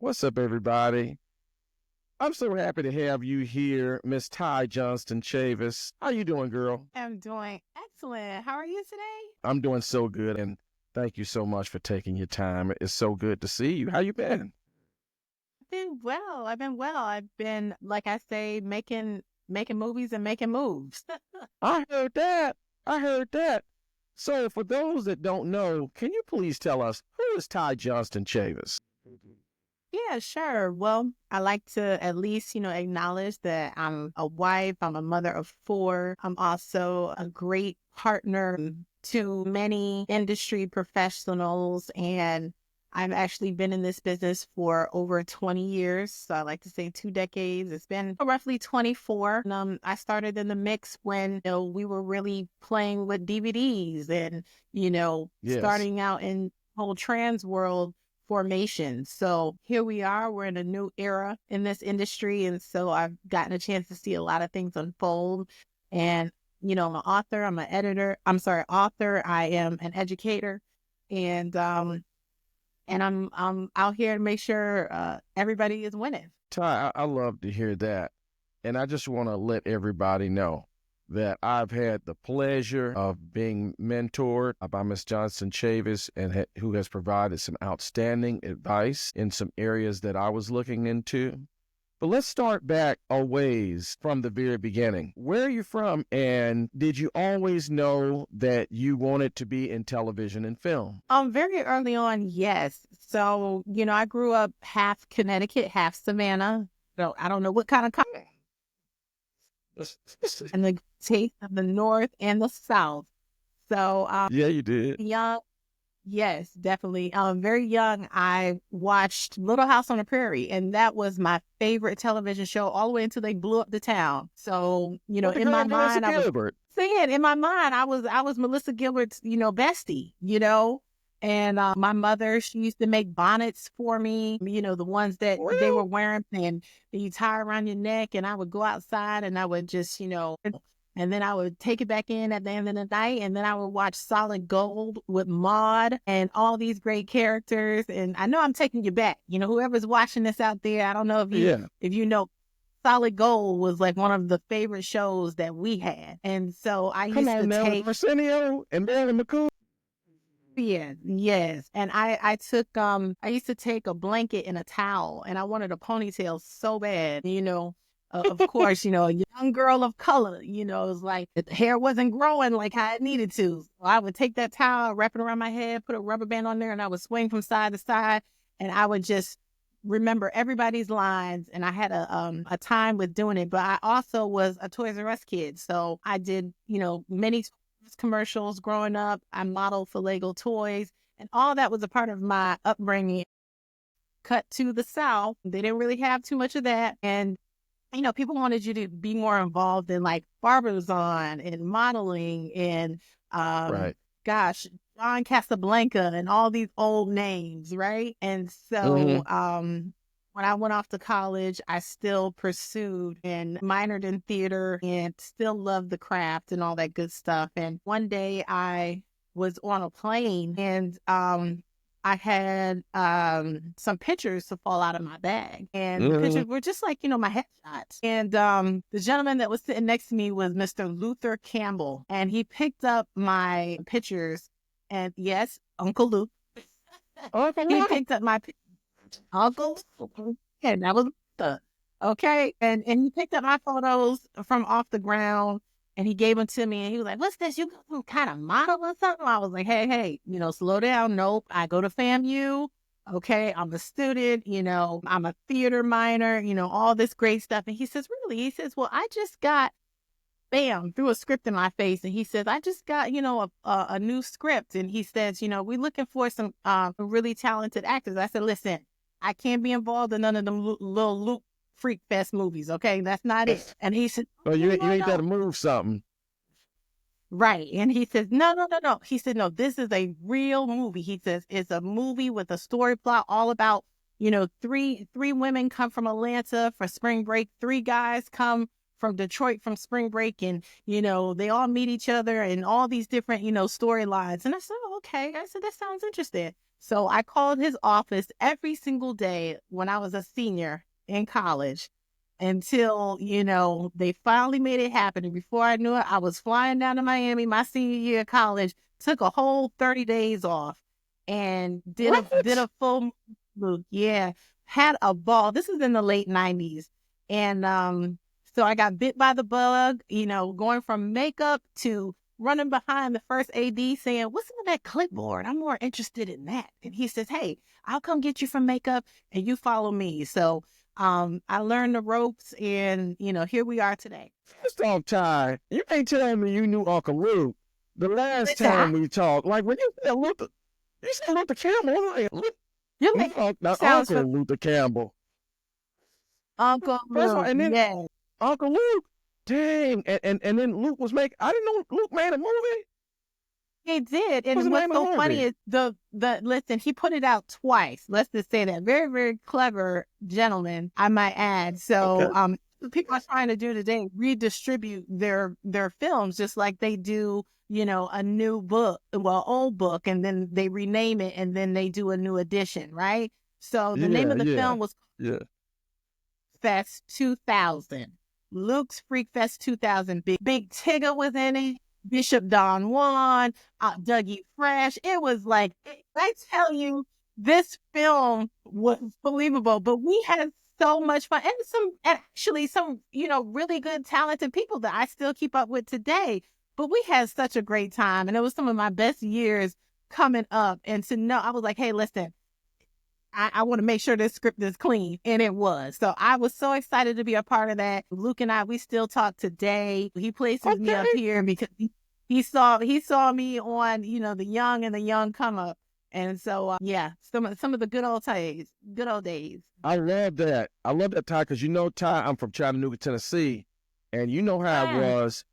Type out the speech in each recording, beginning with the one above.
What's up, everybody? I'm so happy to have you here, Miss Ty Johnston-Chavis. How you doing, girl? I'm doing excellent. How are you today? I'm doing so good, and thank you so much for taking your time. It's so good to see you. How you been? I've been well. I've been, like I say, making movies and making moves. I heard that. I heard that. So, for those that don't know, can you please tell us who is Ty Johnston-Chavis? Yeah, sure. Well, I like to at least, acknowledge that I'm a wife, I'm a mother of four. I'm also a great partner to many industry professionals, and I've actually been in this business for over 20 years. So I like to say 2 decades. It's been roughly 24. And, I started in the mix when we were really playing with DVDs and, Yes. starting out in whole trans world formation. So here we are, we're in a new era in this industry. And so I've gotten a chance to see a lot of things unfold. And, I'm an author, I'm an editor. I'm sorry, author. I am an educator. And I'm out here to make sure everybody is winning. Ty, I love to hear that. And I just want to let everybody know that I've had the pleasure of being mentored by Miss Johnston-Chavis and who has provided some outstanding advice in some areas that I was looking into. But let's start back a ways from the very beginning. Where are you from, and did you always know that you wanted to be in television and film? Very early on, yes. So, I grew up half Connecticut, half Savannah. So I don't know what kind of and the taste of the North and the South. So, Yeah, you did. young, yes, definitely. Very young, I watched Little House on the Prairie, and that was my favorite television show all the way until they blew up the town. So, in my mind, I was Melissa Gilbert's, bestie, And my mother, she used to make bonnets for me, the ones that they were wearing, and you tie around your neck. And I would go outside and I would just, and then I would take it back in at the end of the night. And then I would watch Solid Gold with Maude and all these great characters. And I know I'm taking you back, whoever's watching this out there. I don't know if you know, Solid Gold was like one of the favorite shows that we had. And so I used to take Arsenio and Marilyn McCool. Yeah, yes. And I used to take a blanket and a towel, and I wanted a ponytail so bad, of course, a young girl of color, it was like the hair wasn't growing like how it needed to. So I would take that towel, wrap it around my head, put a rubber band on there, and I would swing from side to side, and I would just remember everybody's lines. And I had a time with doing it, but I also was a Toys R Us kid. So I did, many commercials growing up. I modeled for Lego toys, and all that was a part of my upbringing. Cut to the South, they didn't really have too much of that, and people wanted you to be more involved in like Barbizon and modeling and Right. gosh, John Casablanca and all these old names, right? And so when I went off to college, I still pursued and minored in theater and still loved the craft and all that good stuff. And one day I was on a plane and I had some pictures to fall out of my bag. And the pictures were just like, my headshots. And the gentleman that was sitting next to me was Mr. Luther Campbell. And he picked up my pictures. And yes, Uncle Luke. He picked up my pictures. Uncle, and that was okay. And he picked up my photos from off the ground and he gave them to me. And he was like, "What's this? You some kind of model or something?" I was like, "Hey, slow down. Nope. I go to FAMU. Okay, I'm a student. I'm a theater minor. All this great stuff." And he says, "Really?" He says, "Well, I just got." Bam, threw a script in my face. And he says, "I just got, a new script." And he says, "We're looking for some really talented actors." I said, "Listen, I can't be involved in none of them little Luke Freak Fest movies. Okay, that's not it." And he said, "Well, you ain't no. got to move something." Right. And he says, no. He said, "No, this is a real movie." He says, "It's a movie with a story plot all about, three women come from Atlanta for spring break. 3 guys come from Detroit from spring break, and, they all meet each other and all these different, storylines." And I said, "Oh, okay." I said, "That sounds interesting." So I called his office every single day when I was a senior in college until, they finally made it happen. And before I knew it, I was flying down to Miami my senior year of college, took a whole 30 days off and did a full move. Yeah. Had a ball. This is in the late 90s. And so I got bit by the bug, going from makeup to running behind the first AD saying, "What's on that clipboard? I'm more interested in that." And he says, "Hey, I'll come get you from makeup and you follow me." So I learned the ropes and, here we are today. First off, Ty, you ain't telling me you knew Uncle Luke. The last time we talked, like when you said Luther Campbell. I'm like, You're like, sounds Uncle Luther Campbell. Uncle First of all, Luke, and then yes. Uncle Luke. Dang. And then Luke was I didn't know Luke made a movie. He did. What's the And what's name of so the funny movie? is listen, he put it out twice. Let's just say that. Very, very clever gentleman, I might add. So Okay. people are trying to do today, redistribute their films just like they do, a new book, old book, and then they rename it and then they do a new edition, right? So the name Yeah, of the yeah, film was yeah. Fest 2000. Luke's Freak Fest 2000. Big Tigger was in it. Bishop Don Juan, Dougie Fresh. It was like, I tell you, this film was believable, but we had so much fun and actually some, really good, talented people that I still keep up with today. But we had such a great time and it was some of my best years coming up. And to know, I was like, hey, listen, I want to make sure this script is clean. And it was. So I was so excited to be a part of that. Luke and I, we still talk today. He places me Okay. up here because he saw me on, the young and the young come up. And so, yeah, some of the good old days. I love that. I love that, Ty, because Ty, I'm from Chattanooga, Tennessee, and you know how it Yeah. was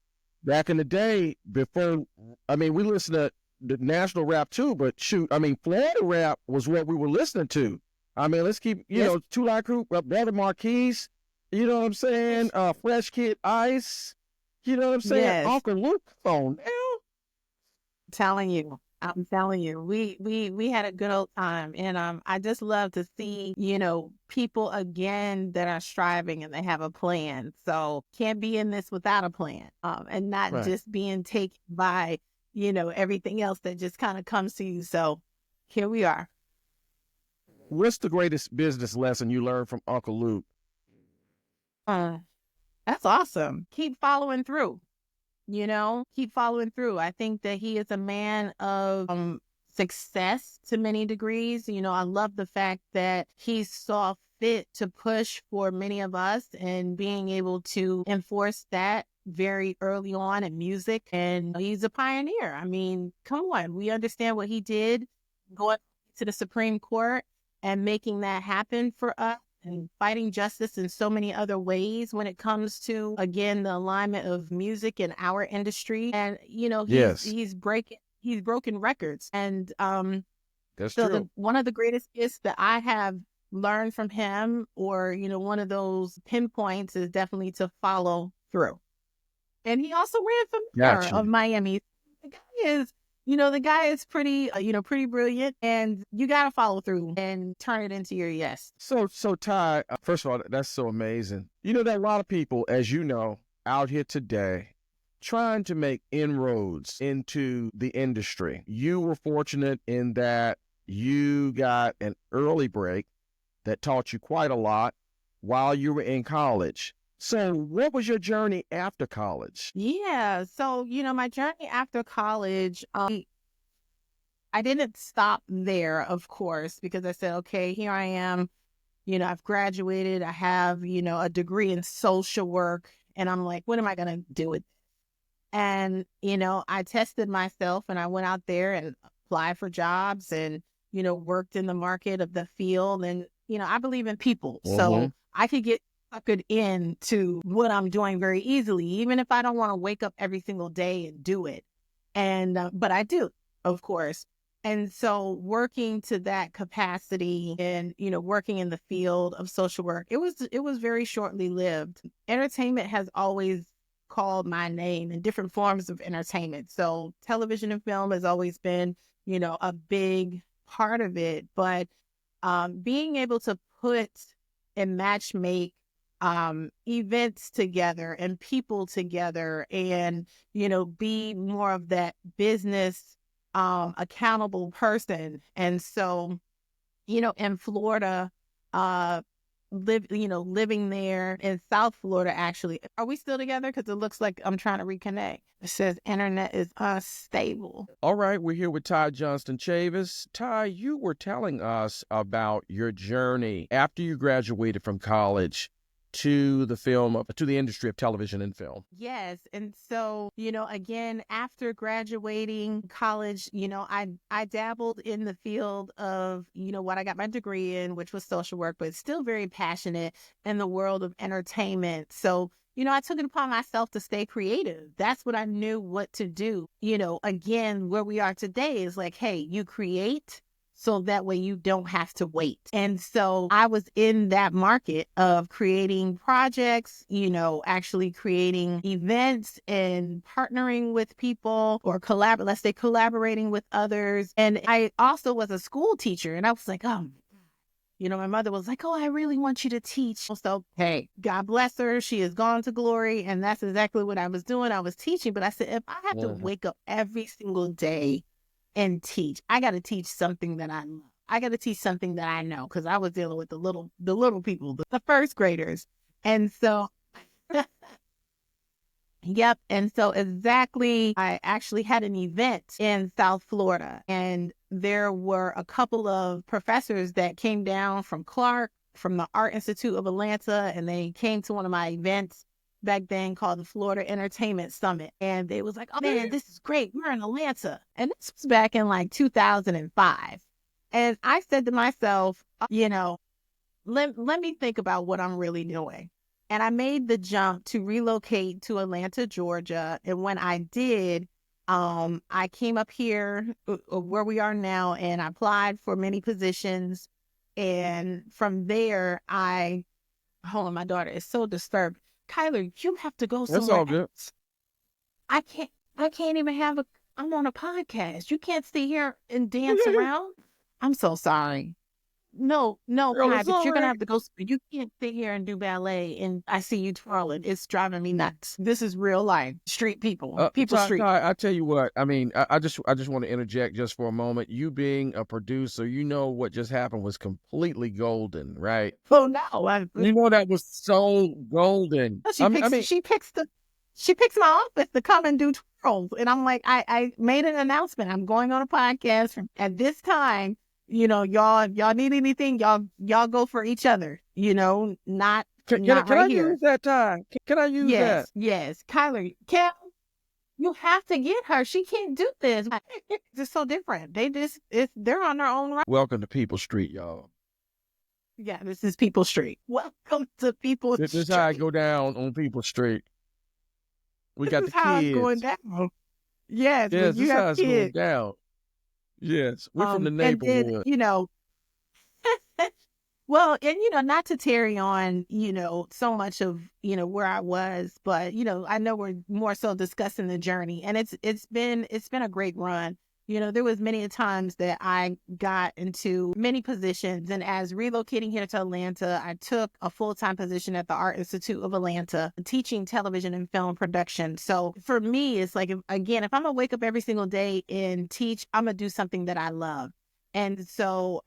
back in the day before. I mean, we listened to the national rap too, but shoot, I mean, Florida rap was what we were listening to. I mean, let's keep, Yes. Two Light Crew, Brother Marquise, you know what I'm saying? Fresh Kid Ice, you know what I'm saying? Yes. Uncle Luke on now. I'm telling you, we had a good old time, and I just love to see people again that are striving and they have a plan. So can't be in this without a plan, and not Right. just being taken by everything else that just kind of comes to you. So here we are. What's the greatest business lesson you learned from Uncle Luke? That's awesome. Keep following through. Keep following through. I think that he is a man of success to many degrees. I love the fact that he saw fit to push for many of us and being able to enforce that very early on in music. And he's a pioneer. I mean, come on. We understand what he did going to the Supreme Court and making that happen for us and fighting justice in so many other ways when it comes to, again, the alignment of music in our industry. And, Yes. he's broken records. And That's so true. one of the greatest gifts that I have learned from him, or, one of those pinpoints, is definitely to follow through. And he also ran for mayor Gotcha. of Miami. The guy is pretty, pretty brilliant, and you got to follow through and turn it into your yes. So Ty, first of all, that's so amazing. There are a lot of people, as you know, out here today trying to make inroads into the industry. You were fortunate in that you got an early break that taught you quite a lot while you were in college. So what was your journey after college? Yeah. So, my journey after college, I didn't stop there, of course, because I said, okay, here I am. I've graduated. I have, a degree in social work. And I'm like, what am I going to do with it? And, I tested myself and I went out there and applied for jobs and, worked in the market of the field. And, I believe in people. So I could get suckered into what I'm doing very easily, even if I don't want to wake up every single day and do it. And, but I do, of course. And so working to that capacity and, working in the field of social work, it was very shortly lived. Entertainment has always called my name in different forms of entertainment. So television and film has always been, a big part of it, but being able to put and match make events together and people together and, be more of that business accountable person. And so, in Florida, uh, living there in South Florida, actually. Are we still together? Because it looks like I'm trying to reconnect. It says internet is unstable. All right, we're here with Ty Johnston-Chavis. Ty, you were telling us about your journey after you graduated from college to the industry of television and film. Yes. And so, again, after graduating college, I dabbled in the field of, what I got my degree in, which was social work, but still very passionate in the world of entertainment. So, I took it upon myself to stay creative. That's what I knew what to do. Again, where we are today is like, hey, you create so that way you don't have to wait. And so I was in that market of creating projects, actually creating events and partnering with people or collaborating with others. And I also was a school teacher, and I was like, oh, my mother was like, oh, I really want you to teach. So, hey, God bless her. She has gone to glory. And that's exactly what I was doing. I was teaching. But I said, if I have to wake up every single day and teach, I got to teach something that I love. I got to teach something that I know, because I was dealing with the little people, the first graders. And so, yep. And so exactly, I actually had an event in South Florida, and there were a couple of professors that came down from Clark, from the Art Institute of Atlanta, and they came to one of my events back then called the Florida Entertainment Summit. And they was like, oh man, this is great. We're in Atlanta. And this was back in like 2005. And I said to myself, let me think about what I'm really doing. And I made the jump to relocate to Atlanta, Georgia. And when I did, I came up here where we are now, and I applied for many positions. And from there, hold on, my daughter is so disturbed. Kyler, you have to go somewhere. That's all good. Else. I can't even I'm on a podcast. You can't stay here and dance around. I'm so sorry. No, Girl, Kai, it's but all you're going to right. have to go. You can't sit here and do ballet and I see you twirling. It's driving me nuts. This is real life. Street people. Street. Ty, I tell you what, I mean, I just want to interject just for a moment. You being a producer, what just happened was completely golden, right? Oh, no. That was so golden. She picks my office to come and do twirls. And I'm like, I made an announcement. I'm going on a podcast at this time. Y'all need anything, y'all go for each other, not Can right I here. use that time? Can I use that? Yes. Kyler, you have to get her. She can't do this. It's just so different. They're on their own right. Welcome to People Street, y'all. Yeah, this is People Street. Welcome to People Street. This is how I go down on People Street. We got the kids. How it's going down. Yes, this you is have how it's kids. going down. Yes, we're from the neighborhood. And then, well, and not to tarry on, so much of, where I was, but, I know we're more so discussing the journey, and it's been a great run. There was many times that I got into many positions, and as relocating here to Atlanta, I took a full-time position at the Art Institute of Atlanta, teaching television and film production. So for me, it's like, if I'm gonna wake up every single day and teach, I'm gonna do something that I love. And so,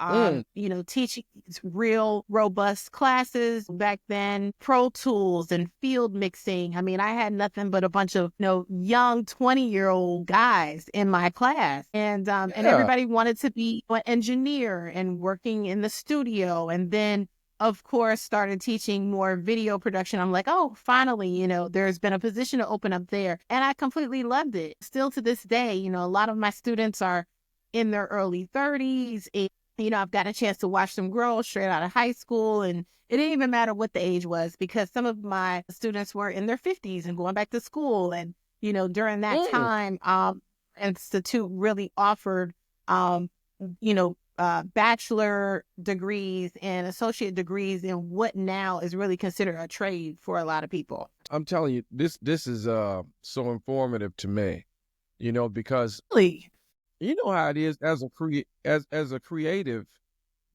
teaching these real robust classes back then, Pro Tools and field mixing. I mean, I had nothing but a bunch of, young 20-year-old guys in my class. And everybody wanted to be an engineer and working in the studio. And then, of course, started teaching more video production. I'm like, oh, finally, there's been a position to open up there. And I completely loved it. Still to this day, a lot of my students are in their early 30s. And, I've got a chance to watch them grow straight out of high school. And it didn't even matter what the age was, because some of my students were in their 50s and going back to school. And, during that time, Institute really offered, bachelor degrees and associate degrees in what now is really considered a trade for a lot of people. I'm telling you, this is so informative to me, because Really? You know how it is as as a creative.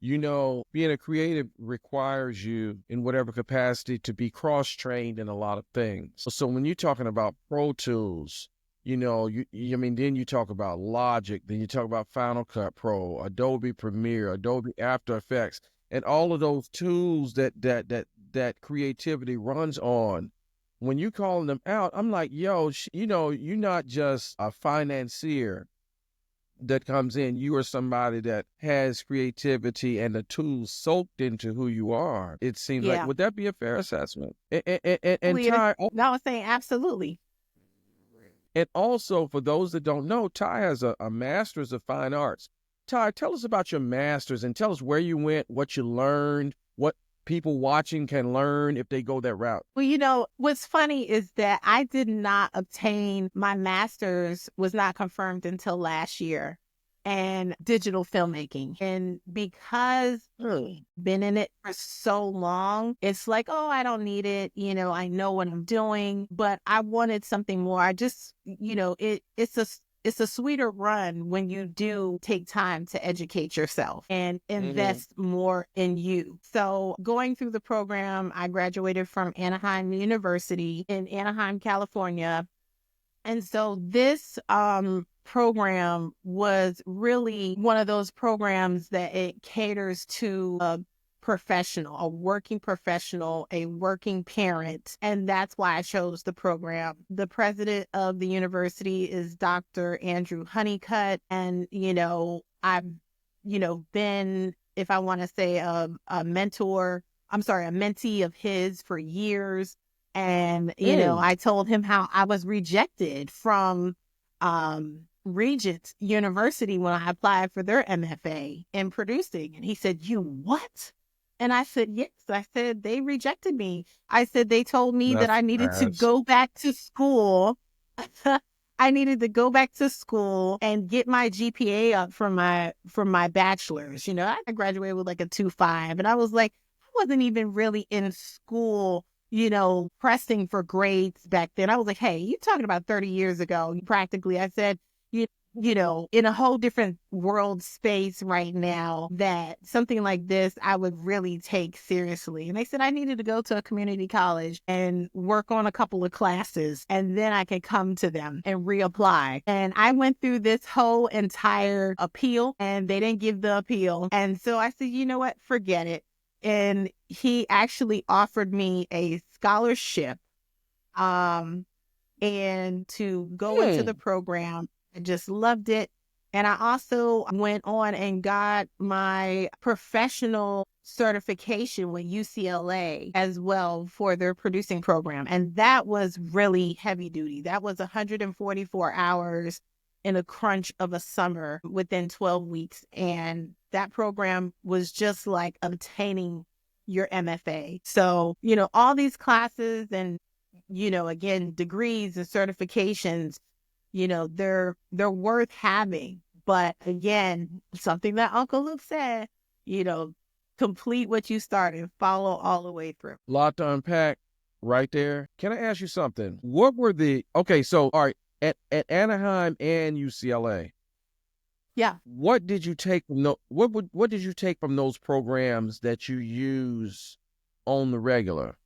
You know, being a creative requires you in whatever capacity to be cross-trained in a lot of things. So when you're talking about Pro Tools, you know, I mean, then you talk about Logic, then you talk about Final Cut Pro, Adobe Premiere, Adobe After Effects, and all of those tools that creativity runs on. When you calling them out, I'm like, yo, you know, you're not just a financier that comes in. You are somebody that has creativity and the tools soaked into who you are. It seems like, Yeah. would that be a fair assessment? And Absolutely. Ty, No, I was saying absolutely. and also for those that don't know, Ty has a master's of fine arts. Ty, tell us about your master's and tell us where you went, what you learned, what people watching can learn if they go that route. Well, you know, what's funny is that I did not obtain my master's, was not confirmed until last year, and digital filmmaking. And because been in it for so long, it's like, oh, I don't need it. You know, I know what I'm doing, but I wanted something more. I just, you know, it's a sweeter run when you do take time to educate yourself and invest more in you. So going through the program, I graduated from Anaheim University in Anaheim, California. And so this program was really one of those programs that it caters to a professional, a working professional, a working parent. And that's why I chose the program. The president of the university is Dr. Andrew Honeycutt. And, you know, I've, you know, been, if I want to say a mentor, I'm sorry, a mentee of his for years. And, you know, I told him how I was rejected from Regent University when I applied for their MFA in producing. And he said, "You what?" And I said, "Yes." I said, "They rejected me." I said, "They told me that That's I needed to fast. go back to school." I needed to go back to school and get my GPA up for my bachelor's. You know, I graduated with like a 2.5, and I was like, I wasn't even really in school, you know, pressing for grades back then. I was like, hey, you're talking about 30 years ago, practically. I said, you know, in a whole different world space right now, that something like this I would really take seriously. And they said I needed to go to a community college and work on a couple of classes, and then I could come to them and reapply. And I went through this whole entire appeal, and they didn't give the appeal. And so I said, you know what, forget it. And he actually offered me a scholarship and to go into the program. I just loved it. And I also went on and got my professional certification with UCLA as well for their producing program. And that was really heavy duty. That was 144 hours in a crunch of a summer within 12 weeks. And that program was just like obtaining your MFA. So, you know, all these classes and, you know, again, degrees and certifications, you know, they're worth having. But again, something that Uncle Luke said, you know, complete what you started, follow all the way through. Lot to unpack right there. Can I ask you something? What were so all right, at Anaheim and UCLA, Yeah. what did you take from what did you take from those programs that you use on the regular,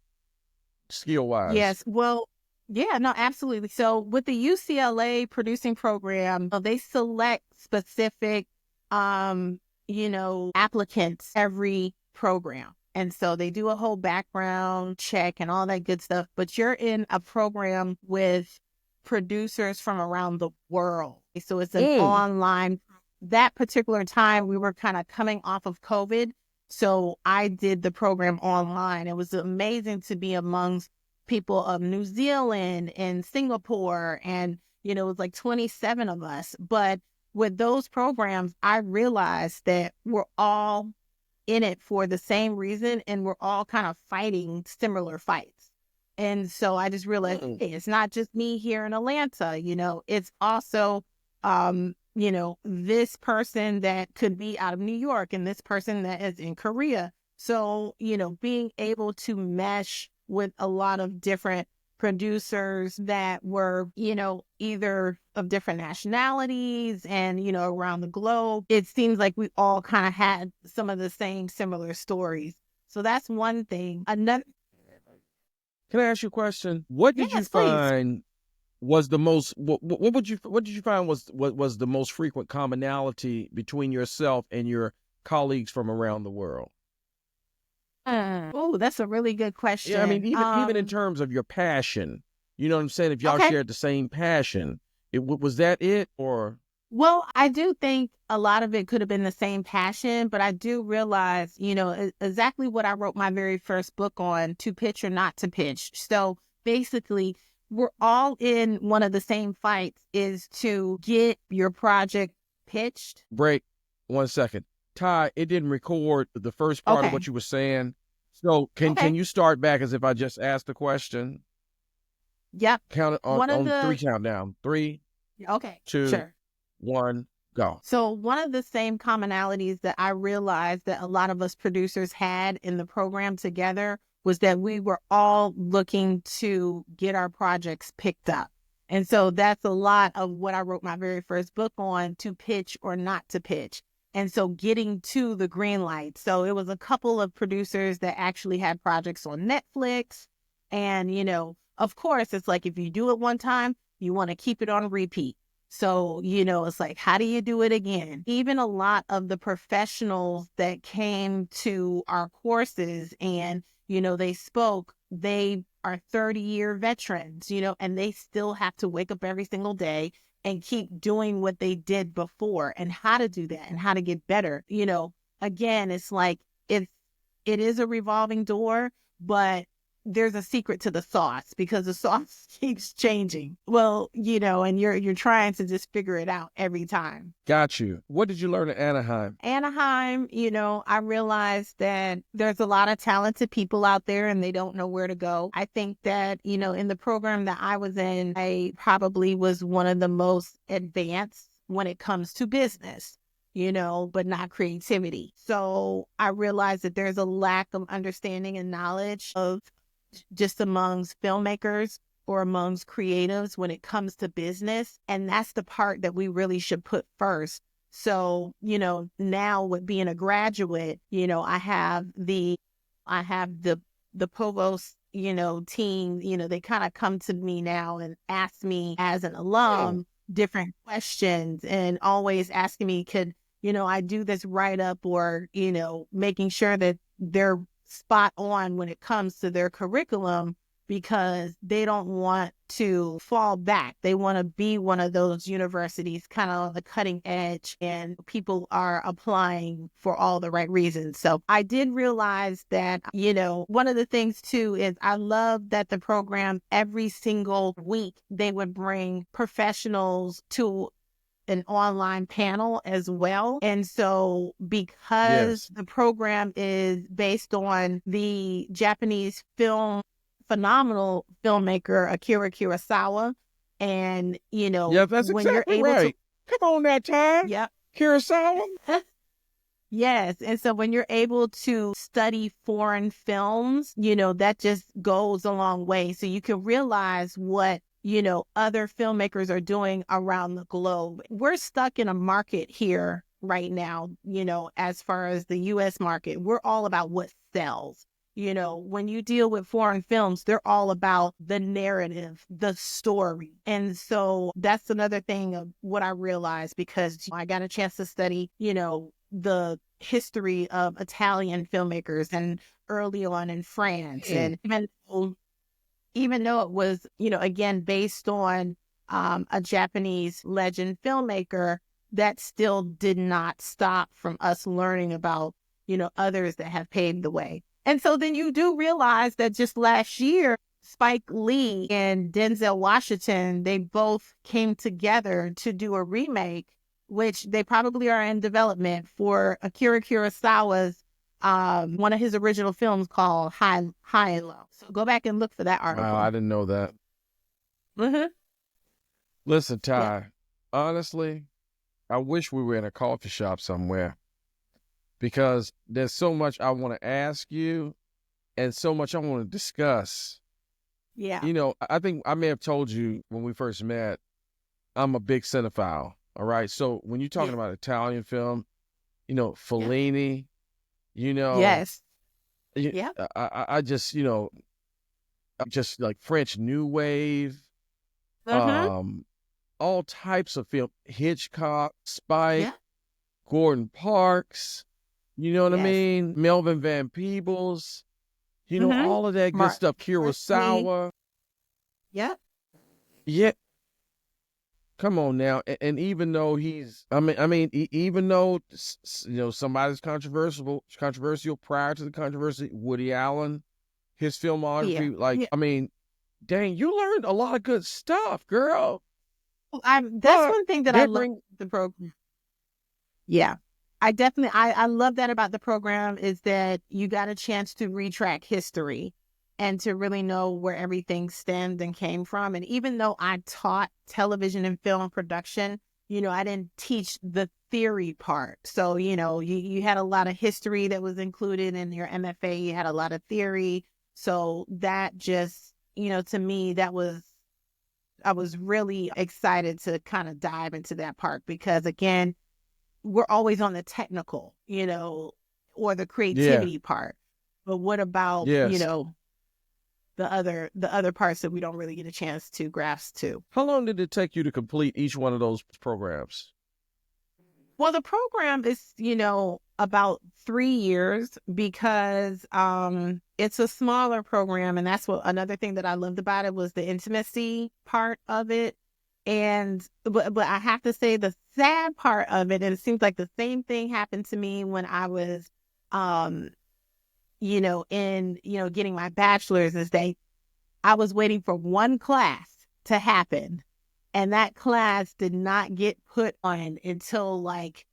skill wise? Yes. Well, yeah, no, absolutely. So with the UCLA producing program, they select specific, you know, applicants every program. And so they do a whole background check and all that good stuff. But you're in a program with producers from around the world. So it's an online. That particular time, we were kind of coming off of COVID. So I did the program online. It was amazing to be amongst people of New Zealand and Singapore. And, you know, it was like 27 of us. But with those programs, I realized that we're all in it for the same reason, and we're all kind of fighting similar fights. And so I just realized, hey, it's not just me here in Atlanta, you know, it's also, you know, this person that could be out of New York and this person that is in Korea. So, you know, being able to mesh with a lot of different producers that were, either of different nationalities and, around the globe. It seems like we all kind of had some of the same similar stories. So that's one thing. Another. Can I ask you a question? What did you Yes, please. find was the most? What did you find was the most frequent commonality between yourself and your colleagues from around the world? Oh, that's a really good question. Yeah, I mean, even in terms of your passion, you know what I'm saying? If y'all Okay. shared the same passion, was that it, or? Well, I do think a lot of it could have been the same passion, but I do realize, exactly what I wrote my very first book on, to pitch or not to pitch. So basically, we're all in one of the same fights, is to get your project pitched. Break 1 second. Ty, it didn't record the first part of Okay. what you were saying. So can you start back as if I just asked the question? Yep. Count it One of on the 3 countdown. 3, Okay, 2, sure. 1, go. So one of the same commonalities that I realized that a lot of us producers had in the program together was that we were all looking to get our projects picked up. And so that's a lot of what I wrote my very first book on, to pitch or not to pitch. And so getting to the green light. So it was a couple of producers that actually had projects on Netflix. And, of course, it's like, if you do it one time, you want to keep it on repeat. So, it's like, how do you do it again? Even a lot of the professionals that came to our courses and, they spoke, they are 30-year veterans, and they still have to wake up every single day and keep doing what they did before, and how to do that and how to get better. Again, it's like, it is a revolving door, but there's a secret to the sauce, because the sauce keeps changing. Well, and you're trying to just figure it out every time. Got you. What did you learn at Anaheim? Anaheim, I realized that there's a lot of talented people out there and they don't know where to go. I think that, in the program that I was in, I probably was one of the most advanced when it comes to business, but not creativity. So I realized that there's a lack of understanding and knowledge of just amongst filmmakers or amongst creatives when it comes to business. And that's the part that we really should put first. So, now with being a graduate, I have the provost, team, they kind of come to me now and ask me as an alum different questions, and always asking me, could, I do this write up, or, making sure that they're spot on when it comes to their curriculum, because they don't want to fall back. They want to be one of those universities kind of on the cutting edge, and people are applying for all the right reasons. So I did realize that, one of the things too is I love that the program, every single week, they would bring professionals to an online panel as well. And so because the program is based on the Japanese phenomenal filmmaker Akira Kurosawa, and that's when exactly you're able right. Come on that time. Yep. Kurosawa. Yes. And so when you're able to study foreign films, that just goes a long way. So you can realize what other filmmakers are doing around the globe. We're stuck in a market here right now, as far as the U.S. market. We're all about what sells. When you deal with foreign films, they're all about the narrative, the story. And so that's another thing of what I realized, because I got a chance to study, the history of Italian filmmakers, and early on in France. And even though it was, again, based on a Japanese legend filmmaker, that still did not stop from us learning about, others that have paved the way. And so then you do realize that just last year, Spike Lee and Denzel Washington, they both came together to do a remake, which they probably are in development for Akira Kurosawa's one of his original films called High and Low. So go back and look for that article. Wow, I didn't know that. Mm-hmm. Listen, Ty, honestly, I wish we were in a coffee shop somewhere, because there's so much I want to ask you and so much I want to discuss. Yeah. You know, I think I may have told you when we first met, I'm a big cinephile. All right. So when you're talking Yeah. about Italian film, you know, Yeah. Fellini, you know, Yes. Yeah. I just, you know, just like French New Wave, Mm-hmm. um, all types of film, Hitchcock, Spike, Yeah. Gordon Parks, you know what I Yes. mean? Melvin Van Peebles, you know, Mm-hmm. all of that good Mark stuff. Scorsese. Kurosawa. Yeah. Yeah, come on now. And even though even though you know somebody's controversial prior to the controversy, Woody Allen, his Yeah. filmography, like Yeah. I mean, dang, you learned a lot of good stuff, girl. That's But one thing that I love different, the program. Yeah. I love that about the program is that you got a chance to retrack history and to really know where everything stemmed and came from. And even though I taught television and film production, I didn't teach the theory part. So, you had a lot of history that was included in your MFA. You had a lot of theory. So that just, to me, I was really excited to kind of dive into that part because again, we're always on the technical, or the yeah, creativity part. But what about, yes. the other parts that we don't really get a chance to grasp to? How long did it take you to complete each one of those programs? Well, the program is, about 3 years because it's a smaller program. And that's what another thing that I loved about it was the intimacy part of it. But I have to say the sad part of it, and it seems like the same thing happened to me when I was um, getting my bachelor's, is that I was waiting for one class to happen. And that class did not get put on until like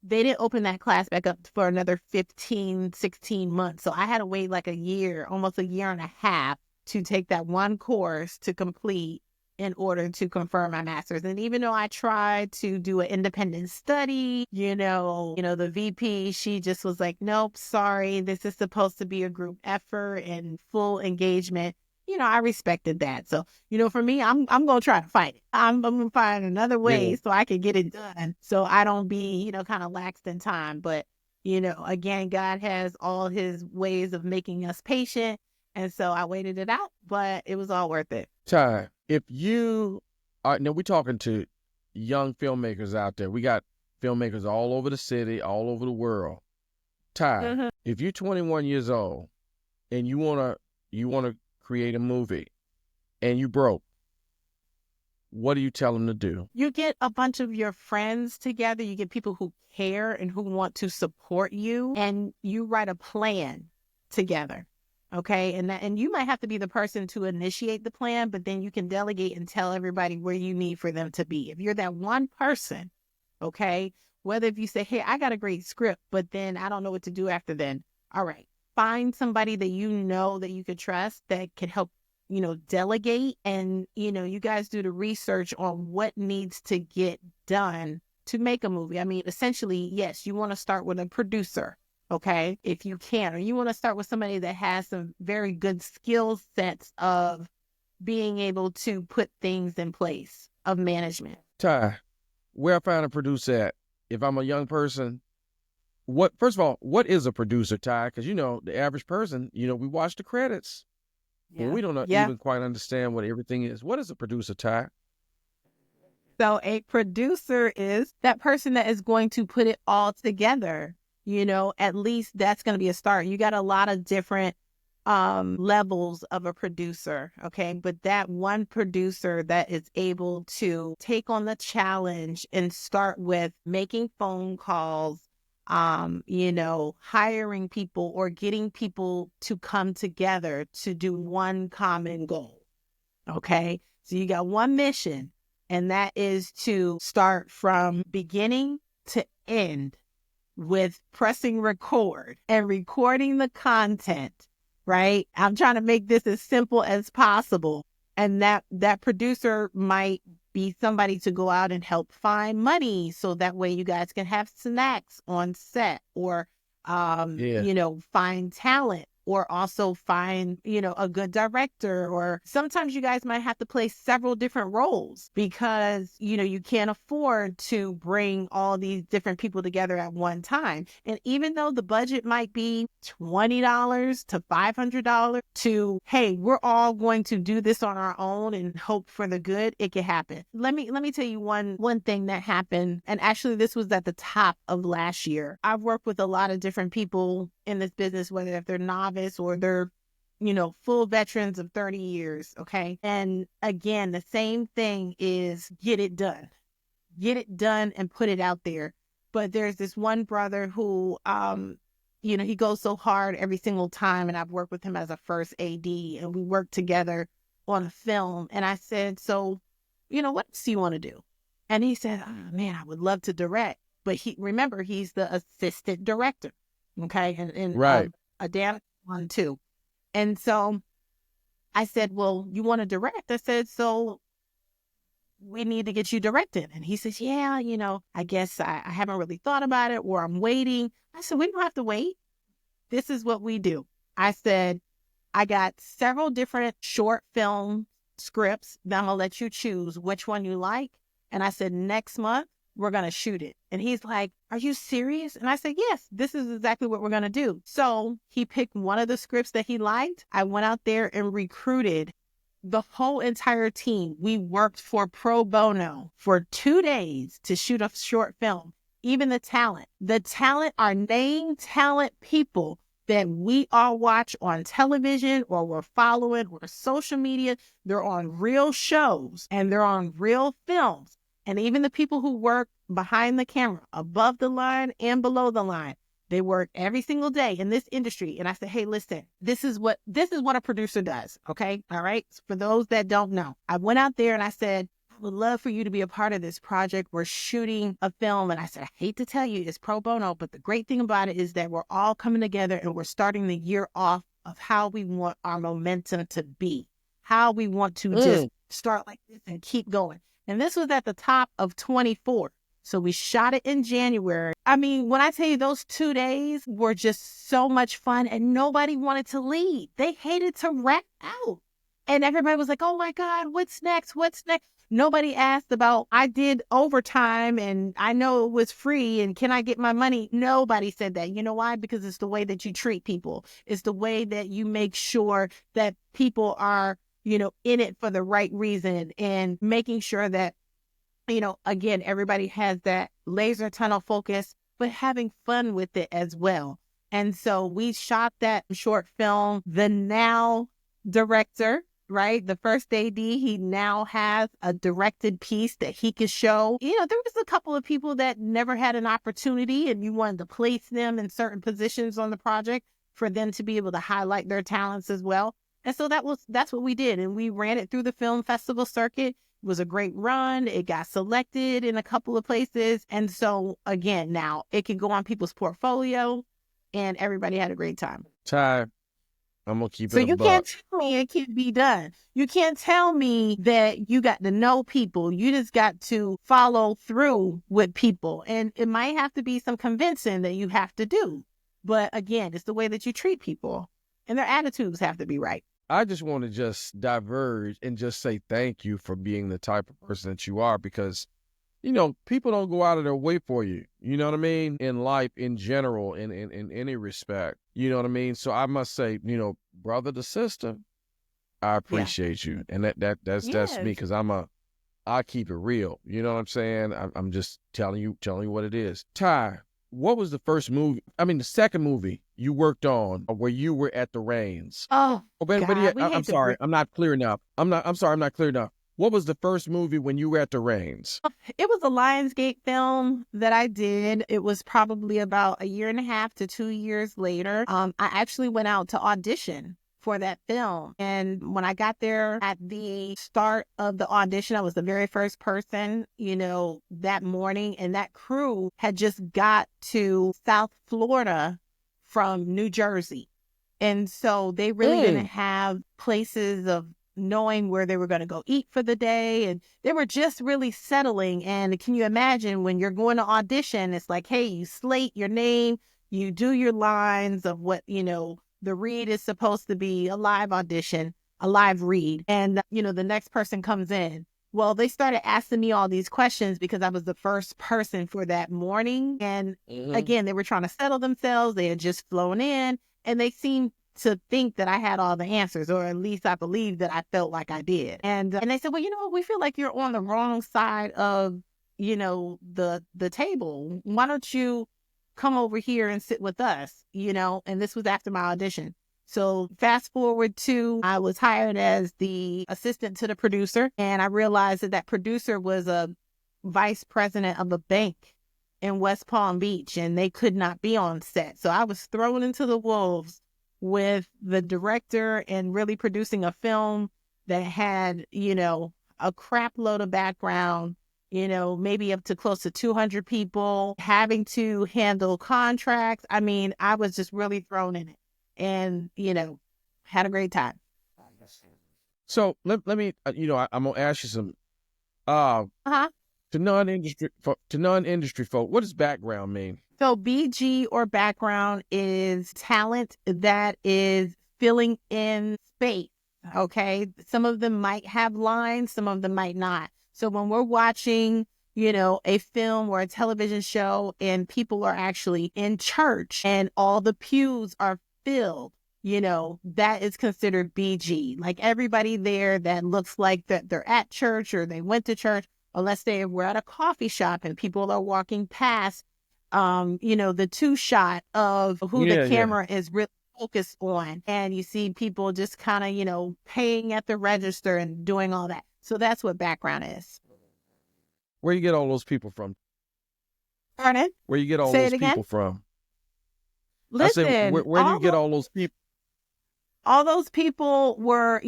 they didn't open that class back up for another 15, 16 months. So I had to wait like a year, almost a year and a half to take that one course to complete in order to confirm my master's. And even though I tried to do an independent study, the VP, she just was like, nope, sorry, this is supposed to be a group effort and full engagement. I respected that. So, for me, I'm gonna try to fight it. I'm gonna find another Yeah. way so I can get it done. So I don't be, kind of laxed in time. But, again, God has all his ways of making us patient. And so I waited it out, but it was all worth it. Ty, if you are now we're talking to young filmmakers out there. We got filmmakers all over the city, all over the world. Ty, Mm-hmm. if you're 21 years old and you wanna create a movie and you broke, what do you tell them to do? You get a bunch of your friends together. You get people who care and who want to support you, and you write a plan together. Okay. And you might have to be the person to initiate the plan, but then you can delegate and tell everybody where you need for them to be. If you're that one person, okay, whether if you say, hey, I got a great script, but then I don't know what to do after then. All right. Find somebody that you know that you could trust that can help, delegate, and, you guys do the research on what needs to get done to make a movie. I mean, essentially, yes, you want to start with a producer. Okay, if you can, or you want to start with somebody that has some very good skill sets of being able to put things in place of management. Ty, where I find a producer at? If I'm a young person, first of all, what is a producer, Ty? Because the average person, we watch the credits. Well, Yeah. we don't Yeah. even quite understand what everything is. What is a producer, Ty? So a producer is that person that is going to put it all together. At least that's going to be a start. You got a lot of different levels of a producer. Okay. But that one producer that is able to take on the challenge and start with making phone calls, hiring people or getting people to come together to do one common goal. Okay. So you got one mission, and that is to start from beginning to end with pressing record and recording the content, right? I'm trying to make this as simple as possible. And that producer might be somebody to go out and help find money so that way you guys can have snacks on set, or Yeah. find talent, or also find, a good director. Or sometimes you guys might have to play several different roles because, you can't afford to bring all these different people together at one time. And even though the budget might be $20 to $500 to, hey, we're all going to do this on our own and hope for the good, it can happen. Let me tell you one thing that happened. And actually, this was at the top of last year. I've worked with a lot of different people in this business, whether if they're novice or they're, full veterans of 30 years. Okay. And again, the same thing is get it done and put it out there. But there's this one brother who, he goes so hard every single time. And I've worked with him as a first AD, and we worked together on a film. And I said, so, what else do you want to do? And he said, oh, man, I would love to direct. But he's the assistant director. Okay. And Right. A damn one too. And so I said, well, you want to direct? I said, so we need to get you directed. And he says, yeah, I guess I haven't really thought about it, or I'm waiting. I said, we don't have to wait. This is what we do. I said, I got several different short film scripts that I'm going to let you choose which one you like. And I said, next month, we're going to shoot it. And he's like, are you serious? And I said, yes, this is exactly what we're going to do. So he picked one of the scripts that he liked. I went out there and recruited the whole entire team. We worked for pro bono for 2 days to shoot a short film. Even the talent are named talent people that we all watch on television or we're following or social media. They're on real shows and they're on real films. And even the people who work behind the camera, above the line and below the line, they work every single day in this industry. And I said, hey, listen, this is what a producer does. Okay. All right. For those that don't know, I went out there and I said, I would love for you to be a part of this project. We're shooting a film. And I said, I hate to tell you, it's pro bono, but the great thing about it is that we're all coming together and we're starting the year off of how we want our momentum to be, how we want to just start like this and keep going. And this was at the top of 24. So we shot it in January. I mean, when I tell you those 2 days were just so much fun and nobody wanted to leave. They hated to wrap out. And everybody was like, oh my God, what's next? What's next? Nobody asked about, I did overtime and I know it was free and can I get my money? Nobody said that. You know why? Because it's the way that you treat people. It's the way that you make sure that people are, in it for the right reason, and making sure that, again, everybody has that laser tunnel focus, but having fun with it as well. And so we shot that short film. The now director, right? The first AD, he now has a directed piece that he could show. There was a couple of people that never had an opportunity and you wanted to place them in certain positions on the project for them to be able to highlight their talents as well. And so that's what we did. And we ran it through the film festival circuit. It was a great run. It got selected in a couple of places. And so again, now it can go on people's portfolio and everybody had a great time. Ty, I'm going to keep it So a you buck. can't tell me it can't be done. You can't tell me that you got to know people. You just got to follow through with people. And it might have to be some convincing that you have to do. But again, it's the way that you treat people and their attitudes have to be right. I just want to just diverge and just say thank you for being the type of person that you are, because, people don't go out of their way for you. You know what I mean? In life, in general, in any respect. You know what I mean? So I must say, brother to sister, I appreciate you. And that's me, because I keep it real. You know what I'm saying? I'm just telling you what it is. Ty, what was the second movie you worked on where you were at the reins? Oh, but yeah, I'm sorry. I'm not clear enough. I'm sorry. I'm not clear enough. What was the first movie when you were at the reins? It was a Lionsgate film that I did. It was probably about 1.5 to 2 years later. I actually went out to audition for that film. And when I got there at the start of the audition, I was the very first person, that morning. And that crew had just got to South Florida from New Jersey. And so they really didn't have places of knowing where they were going to go eat for the day. And they were just really settling. And can you imagine when you're going to audition, it's like, hey, you slate your name, you do your lines of what, the read is supposed to be a live audition, a live read. And, the next person comes in. Well, they started asking me all these questions because I was the first person for that morning. And again, they were trying to settle themselves. They had just flown in and they seemed to think that I had all the answers, or at least I believed that I felt like I did. And they said, well, we feel like you're on the wrong side of, the table. Why don't you come over here and sit with us, and this was after my audition. So fast forward to, I was hired as the assistant to the producer, and I realized that producer was a vice president of a bank in West Palm Beach, and they could not be on set. So I was thrown into the wolves with the director and really producing a film that had, a crap load of background, maybe up to close to 200 people, having to handle contracts. I mean, I was just really thrown in it and, had a great time. So let me, I'm going to ask you some, to non-industry folk, what does background mean? So BG or background is talent that is filling in space. Okay. Some of them might have lines, some of them might not. So when we're watching, a film or a television show and people are actually in church and all the pews are filled, that is considered BG. Like everybody there that looks like that they're at church or they went to church, unless they were at a coffee shop and people are walking past, the two shot of who the camera is really focused on. And you see people just kind of, paying at the register and doing all that. So that's what background is. Where you get all those people from? Pardon? Where you get all those people from? Listen, I said, where do you get all those people? All those people were,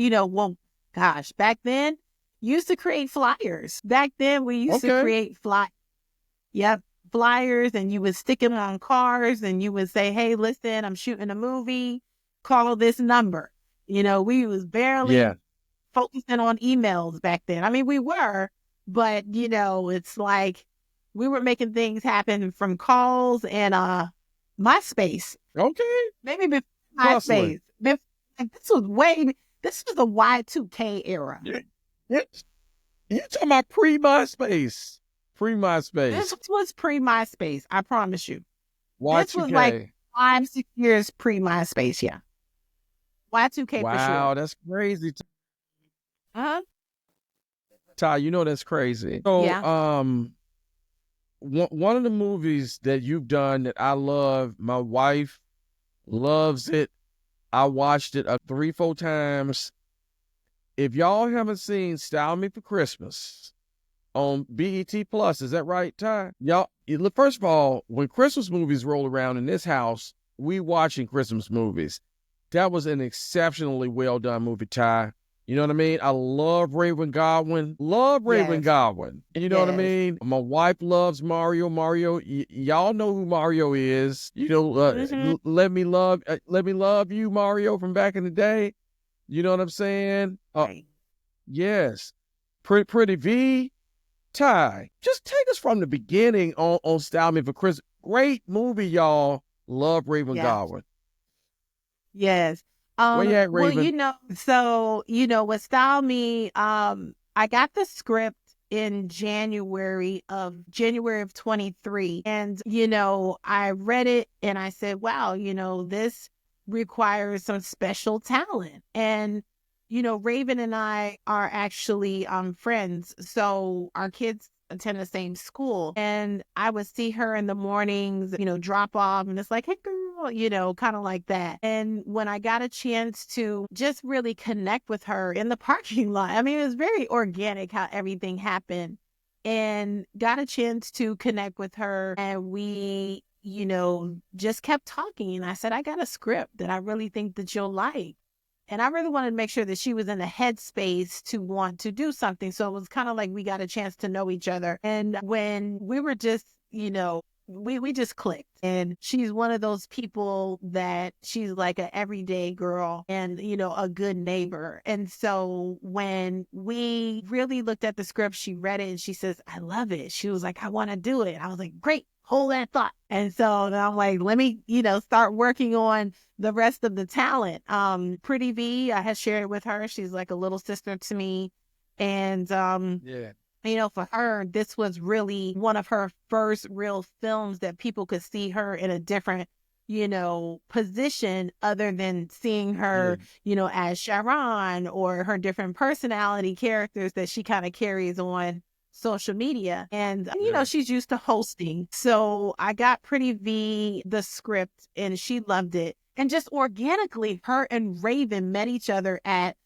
back then, used to create flyers. Back then, we used to create flyers, and you would stick them on cars, and you would say, hey, listen, I'm shooting a movie, call this number. We was barely focusing on emails back then. I mean, we were, but, it's like we were making things happen from calls and MySpace. Okay. Maybe before MySpace. This was the Y2K era. You're talking about pre-MySpace. Pre-MySpace. This was pre-MySpace, I promise you. Y2K. This was like 5-6 years pre-MySpace, yeah. Y2K for sure. Wow, that's crazy. Ty, that's crazy. So, one of the movies that you've done that I love, my wife loves it. I watched it 3-4 times. If y'all haven't seen Style Me for Christmas on BET Plus, is that right, Ty? Y'all, first of all, when Christmas movies roll around in this house, we watching Christmas movies. That was an exceptionally well done movie, Ty. You know what I mean? I love Raven Godwin. Godwin. And you know what I mean? My wife loves Mario. Y'all know who Mario is. Let me love you, Mario, from back in the day. You know what I'm saying? Right. Yes. Pretty V. Ty, just take us from the beginning on Style Me for Christmas. Great movie, y'all. Love Raven Godwin. Yes. Where you at, Raven? With Style Me, I got the script in January of 23. And, I read it and I said, wow, this requires some special talent. And, Raven and I are actually friends. So our kids attend the same school. And I would see her in the mornings, drop off, and it's like, hey, girl, kind of like that. And when I got a chance to just really connect with her in the parking lot, I mean, it was very organic how everything happened, and got a chance to connect with her. And we, just kept talking. And I said, I got a script that I really think that you'll like. And I really wanted to make sure that she was in the headspace to want to do something. So it was kind of like we got a chance to know each other. And when we were just, we just clicked. And she's one of those people that she's like an everyday girl and, a good neighbor. And so when we really looked at the script, she read it and she says, I love it. She was like, I want to do it. I was like, great. hold that thought. And so then I'm like, let me, start working on the rest of the talent. Pretty V, I had shared with her. She's like a little sister to me. And, for her, this was really one of her first real films that people could see her in a different, position other than seeing her, as Sharon or her different personality characters that she kind of carries on social media. And, she's used to hosting. So I got Pretty V the script and she loved it. And just organically, her and Raven met each other at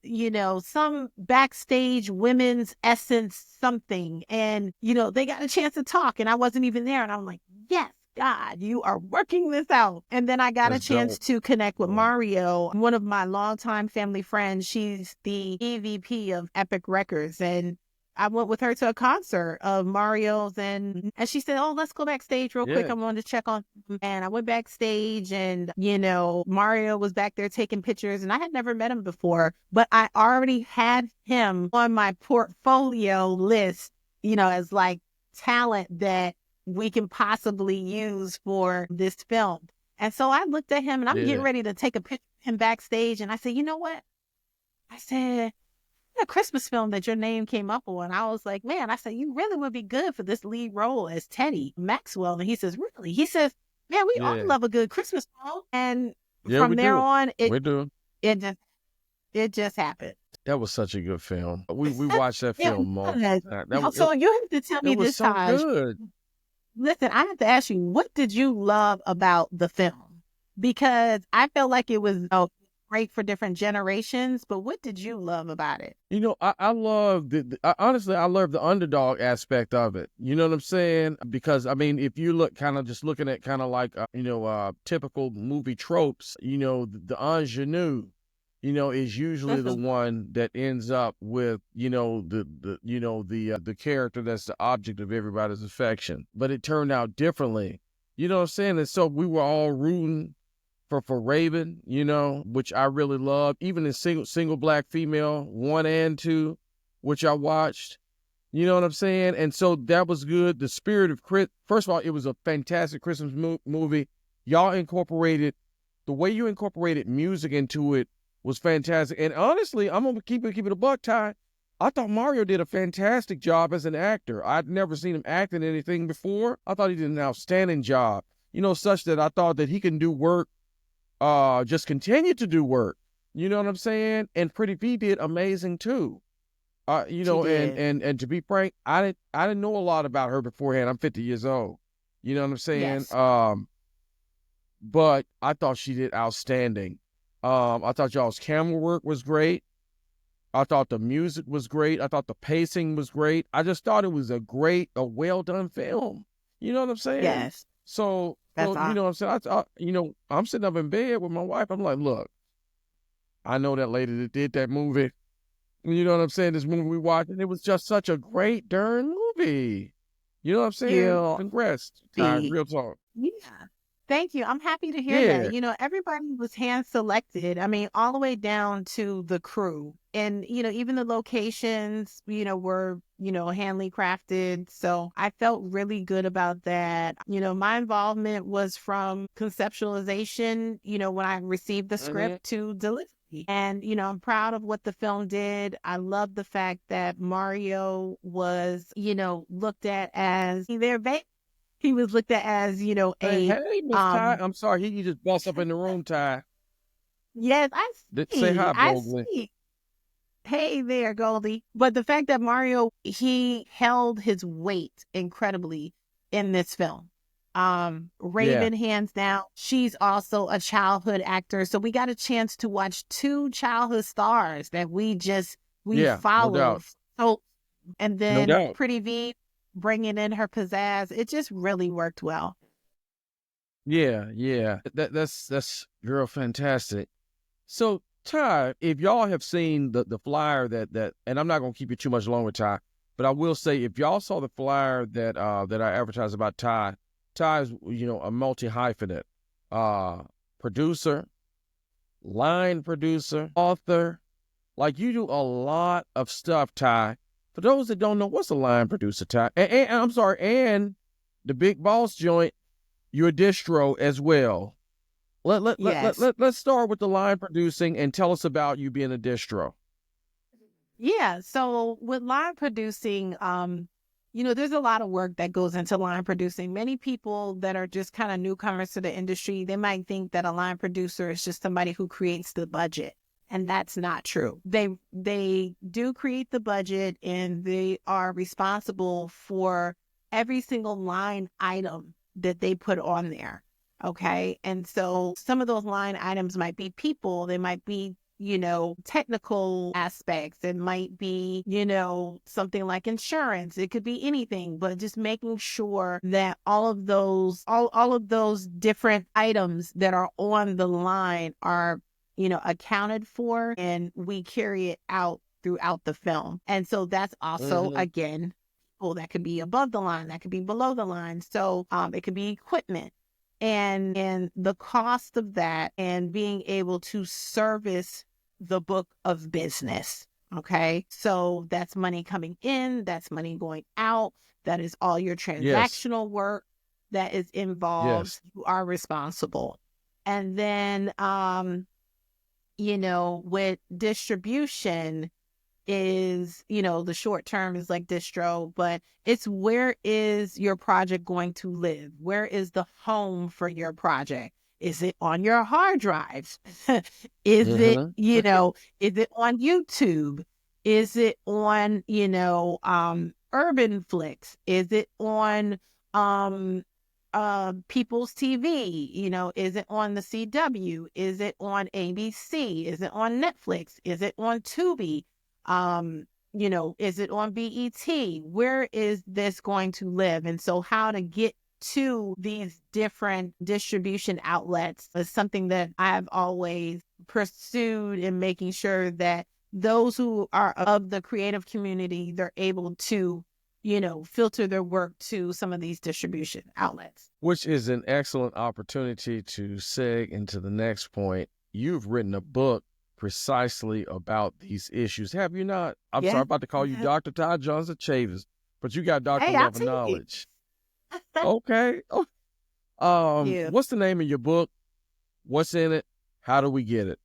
some backstage women's essence something. And, they got a chance to talk and I wasn't even there. And I'm like, yes, God, you are working this out. And then I got a chance to connect with Mario, one of my longtime family friends. She's the EVP of Epic Records. And I went with her to a concert of Mario's and she said, oh, let's go backstage real quick. I wanted to check on him. And I went backstage and, Mario was back there taking pictures and I had never met him before, but I already had him on my portfolio list, as like talent that we can possibly use for this film. And so I looked at him and I'm getting ready to take a picture of him backstage. And I said, you know what? I said, a Christmas film that your name came up on. I was like, man, I said, you really would be good for this lead role as Teddy Maxwell. And he says, really? He says, man, we all love a good Christmas film. And from there on, it just happened. That was such a good film. We watched that film. So you have to tell me this, Taj. Good. Listen, I have to ask you, what did you love about the film? Because I felt like it was great for different generations, but what did you love about it? I love honestly, I love the underdog aspect of it. You know what I'm saying? Because if you look looking at kind of like typical movie tropes, the ingenue, is usually the one that ends up with the character that's the object of everybody's affection. But it turned out differently. You know what I'm saying? And so we were all rooting for Raven, which I really loved, even in single black female 1 and 2, which I watched, you know what I'm saying? And so that was good. The spirit of first of all, it was a fantastic Christmas movie. Y'all incorporated, the way you incorporated music into it was fantastic. And honestly, I'm going to keep it a buck, Ty. I thought Mario did a fantastic job as an actor. I'd never seen him act in anything before. I thought he did an outstanding job, such that I thought that he can do work, just continue to do work. You know what I'm saying? And Pretty V did amazing too. And to be frank, I didn't know a lot about her beforehand. I'm 50 years old. You know what I'm saying? Yes. But I thought she did outstanding. I thought y'all's camera work was great. I thought the music was great. I thought the pacing was great. I just thought it was a well done film. You know what I'm saying? Yes. So you know what I'm saying? I'm sitting up in bed with my wife. I'm like, look, I know that lady that did that movie. You know what I'm saying? This movie we watched, and it was just such a great darn movie. You know what I'm saying? Congrats, Ty, real talk. Yeah. Thank you. I'm happy to hear that. Everybody was hand selected. All the way down to the crew. And, even the locations, were, handly crafted. So I felt really good about that. My involvement was from conceptualization, when I received the script to delivery. And, I'm proud of what the film did. I love the fact that Mario was, looked at as their baby. He was looked at as, Hey, Miss Ty. I'm sorry, he just bust up in the room, Ty. Yes, I see. Say hi, Goldie. See. Hey there, Goldie. But the fact that Mario, he held his weight incredibly in this film. Raven, hands down, she's also a childhood actor. So we got a chance to watch 2 childhood stars that we followed. No doubt. So, and then Pretty V bringing in her pizzazz, it just really worked well. Yeah. That's real fantastic. So Ty, if y'all have seen the flyer that, and I'm not gonna keep you too much longer, Ty, but I will say if y'all saw the flyer that I advertised about Ty is a multi-hyphenate producer, line producer, author. Like you do a lot of stuff, Ty. For those that don't know, what's a line producer, Ty? And I'm sorry, and the big boss joint, you're a distro as well. Yes. Let's start with the line producing and tell us about you being a distro. Yeah. So with line producing, there's a lot of work that goes into line producing. Many people that are just kind of newcomers to the industry, they might think that a line producer is just somebody who creates the budget. And that's not true. They do create the budget, and they are responsible for every single line item that they put on there. Okay. And so some of those line items might be people, they might be technical aspects. It might be, something like insurance. It could be anything, but just making sure that all of those different items that are on the line are, accounted for, and we carry it out throughout the film. And so that's also, again, people that could be above the line, that could be below the line. So it could be equipment. And the cost of that, and being able to service the book of business. Okay. So that's money coming in, that's money going out. That is all your transactional work that is involved. Yes. You are responsible. And then, with distribution is, the short term is like distro, but it's where is your project going to live? Where is the home for your project? Is it on your hard drives? Is it, is it on YouTube? Is it on, Urban Flicks? Is it on People's TV? Is it on the CW? Is it on ABC? Is it on Netflix? Is it on Tubi? Is it on BET? Where is this going to live? And so how to get to these different distribution outlets is something that I've always pursued, in making sure that those who are of the creative community, they're able to, filter their work to some of these distribution outlets. Which is an excellent opportunity to seg into the next point. You've written a book precisely about these issues, have you not? I'm sorry, I'm about to call you Dr. Ty Johnston-Chavis, but you got Dr. Love of Knowledge. Okay. What's the name of your book? What's in it? How do we get it?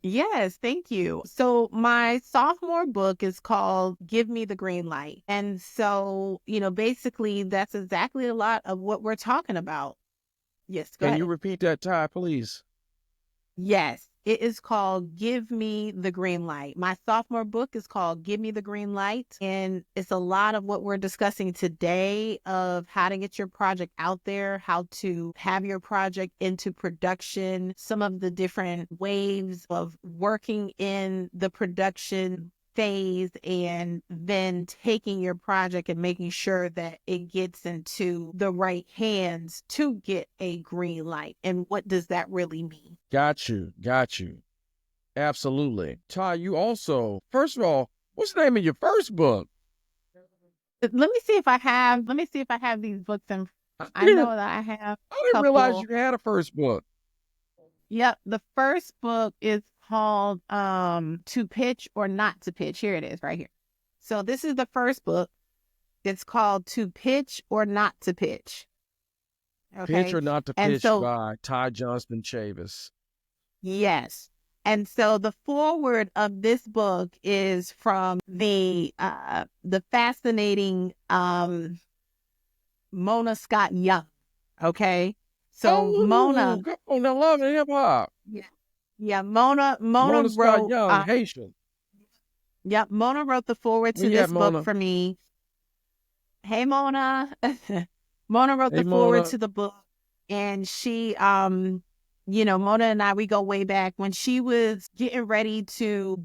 Yes, thank you. So my sophomore book is called Give Me the Green Light. And so, basically that's exactly a lot of what we're talking about. Yes, go ahead. Can you repeat that, Ty, please? Yes, it is called Give Me the Green Light. My sophomore book is called Give Me the Green Light. And it's a lot of what we're discussing today, of how to get your project out there, how to have your project into production, some of the different waves of working in the production phase, and then taking your project and making sure that it gets into the right hands to get a green light. And what does that really mean? Got you. Absolutely. Ty, you also, first of all, what's the name of your first book? Let me see if I have these books, and I know that I have. I didn't realize you had a first book. Yep. The first book is called To Pitch or Not to Pitch. Here it is right here. So this is the first book. It's called To Pitch or Not to Pitch. Okay. Pitch or Not to Pitch by Ty Johnston-Chavis. Yes. And so the foreword of this book is from the fascinating Mona Scott Young. Okay. So Mona. I love hip hop. Yeah. Mona Scott wrote Young, Haitian. Yep. Mona wrote the foreword to this book for me. Hey, Mona. Mona wrote the foreword to the book, and she, Mona and I, we go way back. When she was getting ready to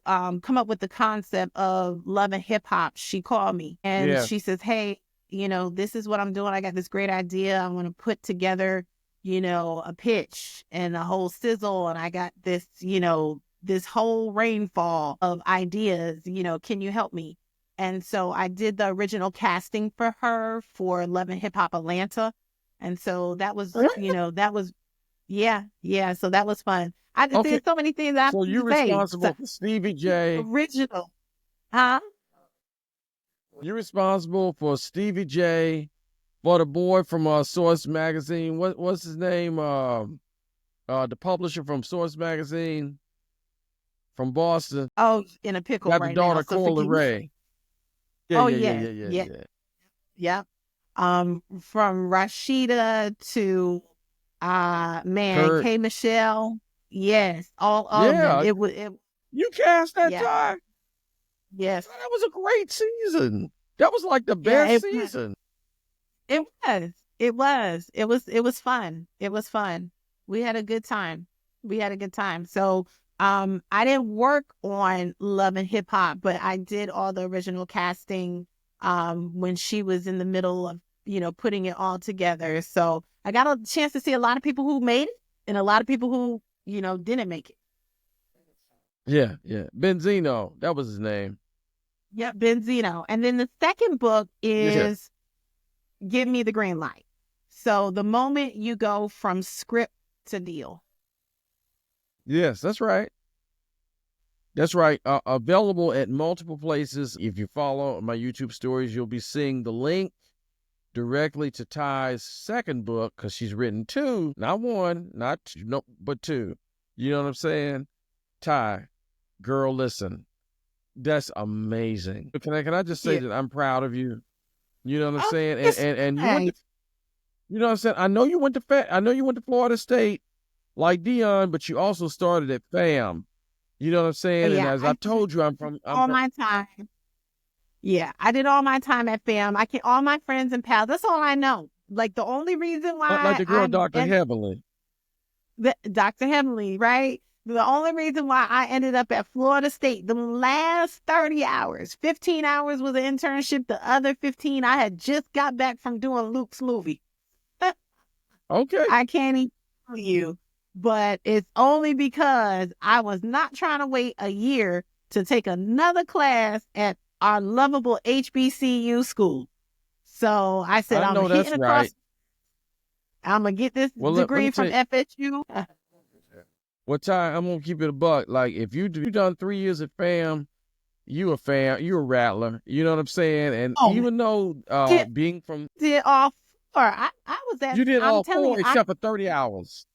come up with the concept of Love and Hip Hop, she called me and she says, hey, this is what I'm doing. I got this great idea. I want to put together, a pitch and a whole sizzle. And I got this, this whole rainfall of ideas, can you help me? And so I did the original casting for her for Love and Hip Hop Atlanta. And so that was, yeah. So that was fun. I did so many things. So you're responsible for Stevie J. Original. Huh? You're responsible for Stevie J, for the boy from Source Magazine. What's his name? The publisher from Source Magazine from Boston. Oh, in a pickle Got the right now. daughter So Corla forgive me. Ray. Yeah, Oh yeah, yeah, yeah, yeah, yeah, yeah, yeah. yeah. From Rashida to Kurt. K Michelle. Yes, all of them. Yeah, It you cast that yeah, time. yes. That was a great season. That was like the Yeah, best season. it was. It was fun. It was fun. We had a good time. We had a good time. So I didn't work on Love and Hip Hop, but I did all the original casting when she was in the middle of, putting it all together. So I got a chance to see a lot of people who made it and a lot of people who, didn't make it. Yeah, yeah. Benzino, that was his name. Yep, Benzino. And then the second book Yeah. is Give Me the Green Light. So the moment you go from script to deal. Yes, that's right. That's right. Available at multiple places. If you follow my YouTube stories, you'll be seeing the link directly to Ty's second book, because she's written two, not one, not two, no, but two. You know what I'm saying? Ty, girl, listen, that's amazing. Can I just say Yeah. that I'm proud of you? You know what I'm Oh, saying? yes, And you right. you know what I'm saying? I know you went to Florida State like Dion, but you also started at FAM. You know what I'm saying? And Yeah, as I I've did told you, I'm from all my time. Yeah, I did all my time at FAM. All my friends and pals. That's all I know. Like the only reason like why the girl Dr. Heavenly. Dr. Heavenly, right? The only reason why I ended up at Florida State, the last 30 hours, 15 hours was an internship. The other 15, I had just got back from doing Luke's movie. Okay. I can't even tell you, but it's only because I was not trying to wait a year to take another class at our lovable HBCU school. So I said, I I'm know hitting that's across. right. I'm going to get this Well, let degree me tell from you. FSU. Well, Ty, I'm gonna keep it a buck. Like, if you done 3 years at FAM, you a fan, you a rattler. You know what I'm saying? And Oh, even though did, being from, did all four. I was at, you did I'm all telling you, four except for 30 hours.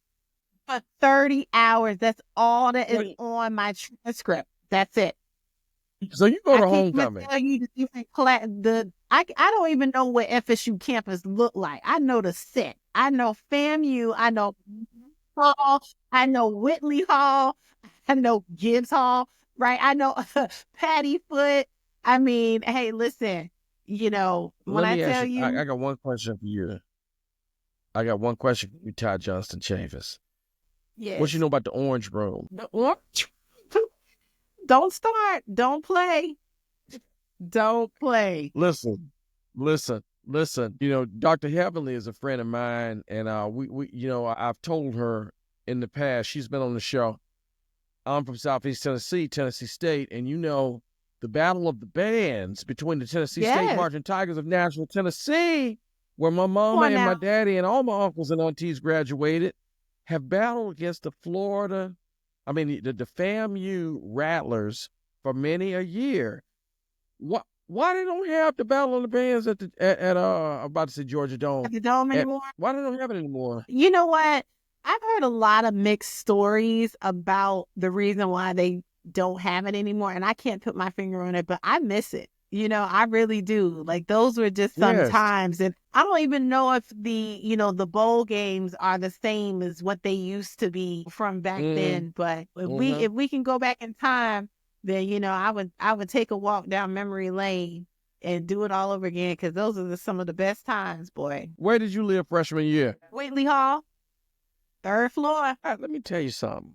for 30 hours. That's all that is Well, on my transcript. That's it. so you go I to can't even homecoming. tell you the different class. I don't even know what FSU campus look like. I know the set. I know FAMU. I know Hall. I know Whitley Hall. I know Gibbs Hall. Right. I know Patty Foot. I mean, hey, listen. When Let I me ask tell you. you, I got one question for you. I got one question for you, Ty Johnston-Chavis. What you yes, know about the Orange Room? don't start. Don't play. Don't play. Listen. You know, Dr. Heavenly is a friend of mine, and I've told her in the past, she's been on the show. I'm from Southeast Tennessee, Tennessee State, and the battle of the bands between the Tennessee State Yes. Marching Tigers of Nashville, Tennessee, where my Come mama on and my now. daddy and all my uncles and aunties graduated, have battled against the FAMU Rattlers for many a year. Why they don't have the Battle of the Bands I'm about to say Georgia Dome? At the dome anymore? Why they don't have it anymore? You know what? I've heard a lot of mixed stories about the reason why they don't have it anymore, and I can't put my finger on it, but I miss it. I really do. Like those were just some Yes. times, and I don't even know if the bowl games are the same as what they used to be from back then. But if we can go back in time, then I would take a walk down memory lane and do it all over again because those are some of the best times, boy. Where did you live freshman year? Whitley Hall. Third floor. Let me tell you something.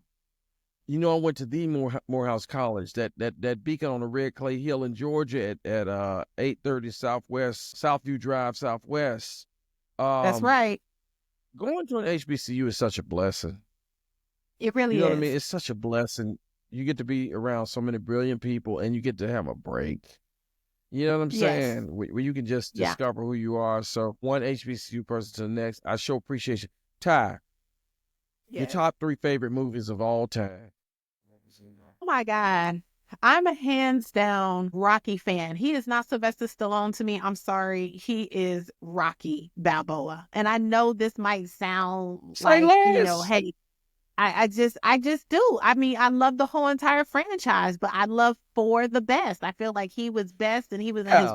I went to the Morehouse College, that beacon on the red clay hill in Georgia at 830 Southwest, Southview Drive Southwest. That's right. Going to an HBCU is such a blessing. It really You know is. what I mean? It's such a blessing. You get to be around so many brilliant people, and you get to have a break. You know what I'm saying? Where you can just discover who you are. So one HBCU person to the next. I show appreciation. Ty, your top 3 favorite movies of all time. Oh my God. I'm a hands down Rocky fan. He is not Sylvester Stallone to me. I'm sorry. He is Rocky Balboa. And I know this might sound Say like, less. hey, I just do. I mean, I love the whole entire franchise, but I love for the best. I feel like he was best and he was in his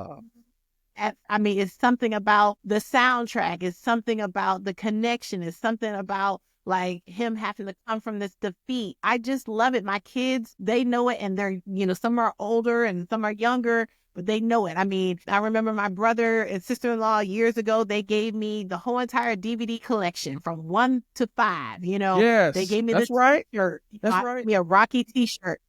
Yeah. I mean, it's something about the soundtrack. It's something about the connection. It's something about like him having to come from this defeat. I just love it. My kids, they know it, and they're, some are older and some are younger, but they know it. I mean, I remember my brother and sister-in-law years ago, they gave me the whole entire DVD collection from 1 to 5. They Yes. gave me the That's right. t-shirt. That's I right. me a Rocky t-shirt.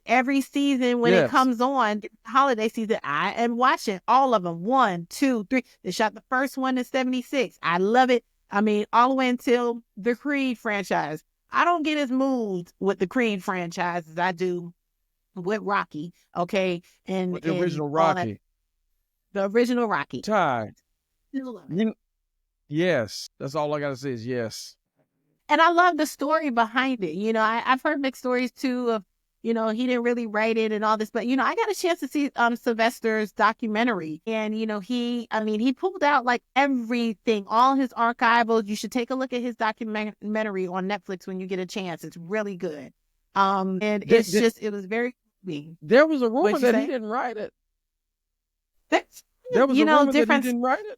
Every season when it Yes. comes on, holiday season, I am watching all of them. 1, 2, 3. They shot the first one in 76. I love it. I mean, all the way until the Creed franchise. I don't get as moved with the Creed franchise as I do with Rocky. Okay, With the and original all that. Rocky. The original Rocky. Ty. Still love it. Yes. That's all I gotta say is yes. And I love the story behind it. I've heard mixed stories too of, he didn't really write it and all this, but I got a chance to see Sylvester's documentary. And, he pulled out like everything, all his archivals. You should take a look at his documentary on Netflix when you get a chance. It's really good. And it's just, it was very moving. There was a rumor that say? he didn't write it. That's, There was a rumor that he different. didn't write it.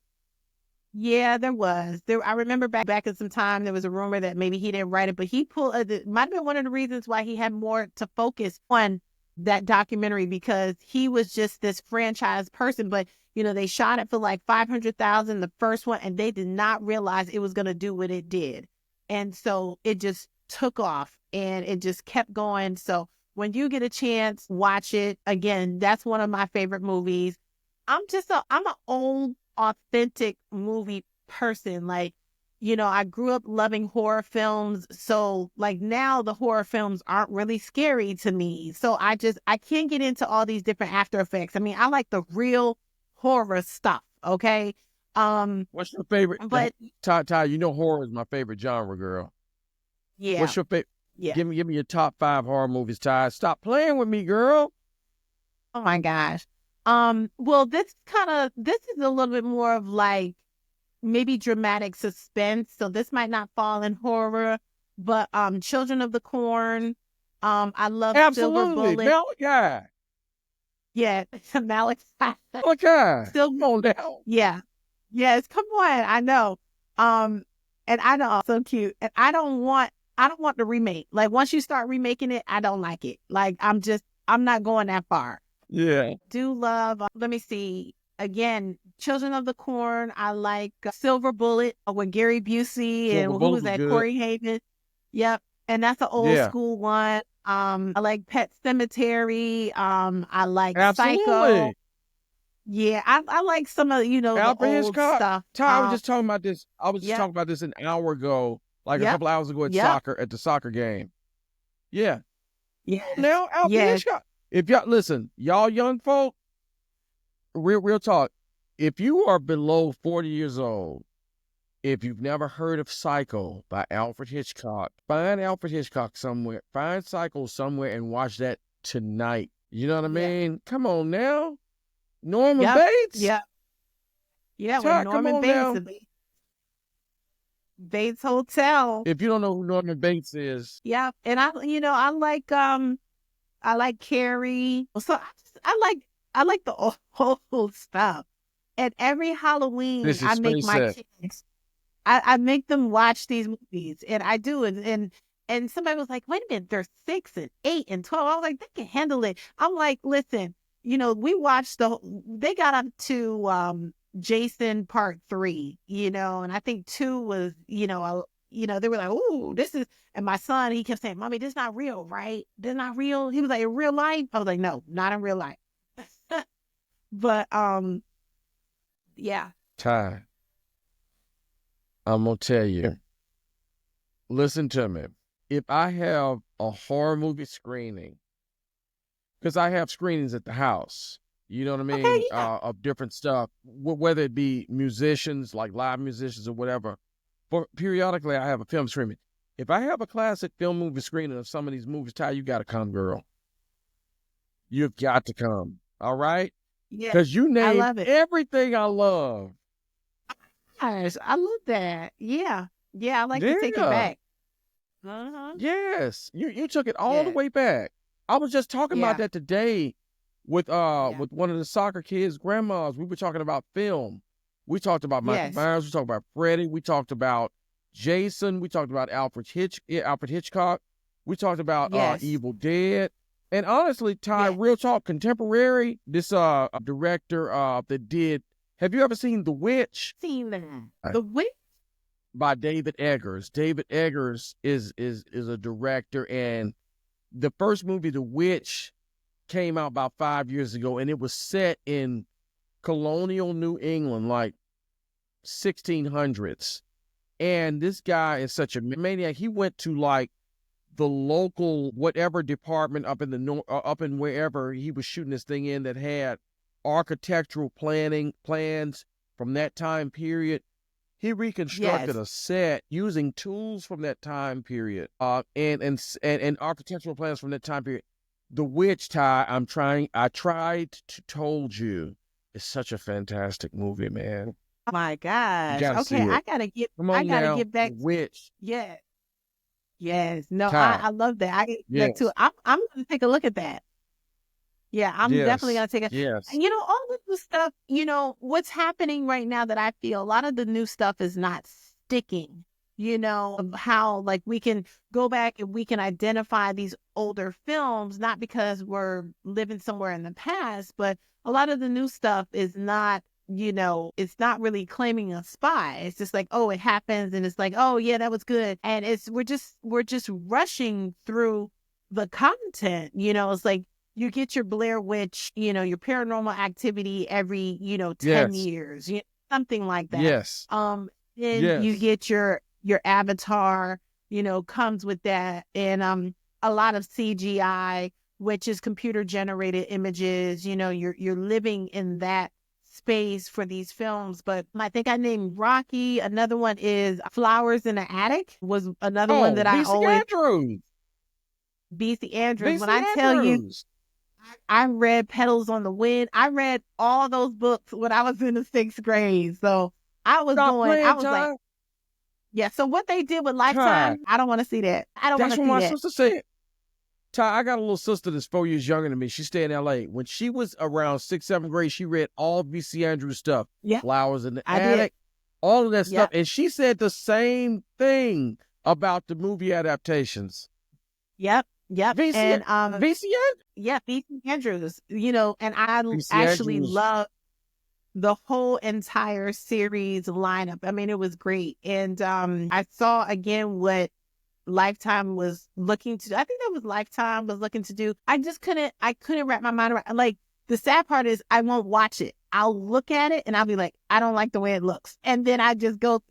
Yeah, there was. I remember back in some time, there was a rumor that maybe he didn't write it, but he pulled, it might have been one of the reasons why he had more to focus on that documentary, because he was just this franchise person. But, they shot it for like 500,000, the first one, and they did not realize it was going to do what it did. And so it just took off and it just kept going. So when you get a chance, watch it. Again, that's one of my favorite movies. I'm an old, authentic movie person. Like, I grew up loving horror films. So like now the horror films aren't really scary to me. So I can't get into all these different after effects. I mean, I like the real horror stuff. Okay. What's your favorite? But Ty, horror is my favorite genre, girl. yeah, What's your favorite? yeah. Give me your top 5 horror movies, Ty. Stop playing with me, girl. Oh my gosh. Well, this is a little bit more of like maybe dramatic suspense. So this might not fall in horror, but Children of the Corn. I love Silver Absolutely. Bullet. Malachi. Yeah, Malachi. Malachi. Silver. Come on down. Yeah. Yes, come on. I know. And I know, so cute. And I don't want the remake. Like once you start remaking it, I don't like it. Like I'm not going that far. Yeah. Do love, let me see, again, Children of the Corn. I like Silver Bullet with Gary Busey and who was that? Corey Haven. Yep. And that's an old school one. I like Pet Cemetery. I like Psycho. Yeah, I like some of, the Alfred old Hitchcock stuff. Ty, I was just talking about this. I was just Yep. talking about this an hour ago, like Yep. a couple hours ago at the soccer game. Yeah. Yeah. Now, Alfred Hitchcock. If y'all listen, y'all young folk, real talk. If you are below 40 years old, if you've never heard of Psycho by Alfred Hitchcock, find Alfred Hitchcock somewhere, find Psycho somewhere and watch that tonight. You know what I mean? Come on now. Norman Bates? Yeah. Yeah, Ty, with Norman Bates. Bates Hotel. If you don't know who Norman Bates is. Yeah. And I like Carrie. So I like the old stuff. And every Halloween, I make my kids. I make them watch these movies, and I do. And somebody was like, "Wait a minute, they're 6 and 8 and 12." I was like, "They can handle it." I'm like, "Listen, we watched they got up to Jason Part 3, and I think 2 was, they were like, "Ooh, this is." And my son, he kept saying, "Mommy, this is not real, right? This is not real." He was like, "In real life?" I was like, "No, not in real life." But yeah. Ty, I'm gonna tell you. Listen to me. If I have a horror movie screening, because I have screenings at the house, you know what I mean, Okay, yeah. Of different stuff, whether it be musicians, like live musicians or whatever. But periodically, I have a film screening. If I have a classic film movie screening of some of these movies, Ty, you gotta come, girl. You've got to come. All right? Yeah, Because you I named love it. everything I love. Gosh, I love that. Yeah. Yeah, I like to take it Yeah. back. Uh-huh. Yes. You took it all the Yeah. way back. I was just talking about Yeah. that today Yeah. with one of the soccer kids' grandmas. We were talking about film. We talked about Michael Yes. Myers. We talked about Freddie. We talked about Jason. We talked about Alfred Hitchcock. We talked about Yes. Evil Dead. And honestly, Ty, Yeah. real talk, contemporary, this director that did, have you ever seen The Witch? Seen that. The Witch. By David Eggers. David Eggers is a director, and the first movie, The Witch, came out about 5 years ago, and it was set in colonial New England, like 1600s. And this guy is such a maniac. He went to like the local whatever department up in the north, up in wherever he was shooting this thing in, that had architectural plans from that time period. He reconstructed Yes. a set using tools from that time period, and architectural plans from that time period. The Witch, Ty, I tried to told you, it's such a fantastic movie, man. Oh my You gosh. gotta Okay, see it. Come I on gotta now, get The back. Witch, Yeah. Yes. No, Ty. I love that. I get back to Yes, it. I'm gonna take a look at that. Yeah, I'm definitely yes, gonna take a yes, and all of the stuff, what's happening right now that I feel a lot of the new stuff is not sticking, of how like we can go back and we can identify these older films, not because we're living somewhere in the past, but a lot of the new stuff is not, it's not really claiming a spot. It's just like, oh, it happens and it's like, oh yeah, that was good. And we're just rushing through the content, it's like you get your Blair Witch, your Paranormal Activity every, 10 yes, years, something like that. yes, Then you yes, get your Avatar, comes with that, and a lot of CGI, which is computer generated images. You're living in that space for these films. But I think I named Rocky. Another one is Flowers in the Attic was another one Oh, that I VC always Andrews, BC Andrews. When VC I tell you, Andrews. I read Petals on the Wind. I read all those books when I was in the 6th grade. So I Stop playing, was like, Ty. yeah. So what they did with Ty, Lifetime, I don't want to see that. I don't want that's to what see my that. sister said. Ty, I got a little sister that's 4 years younger than me. She stayed in LA. When she was around 6th, 7th grade, she read all VC Andrews stuff. Yeah, Flowers in the I did. Attic, all of that stuff. Yep, And she said the same thing about the movie adaptations. yep. VC And VC yeah, BC Andrews. And I VC actually Andrews. love the whole entire series lineup. I mean, it was great. And I saw again what Lifetime was looking to do. I think that was Lifetime was looking to do. I couldn't wrap my mind around. Like, the sad part is I won't watch it. I'll look at it and I'll be like, I don't like the way it looks. And then I just go,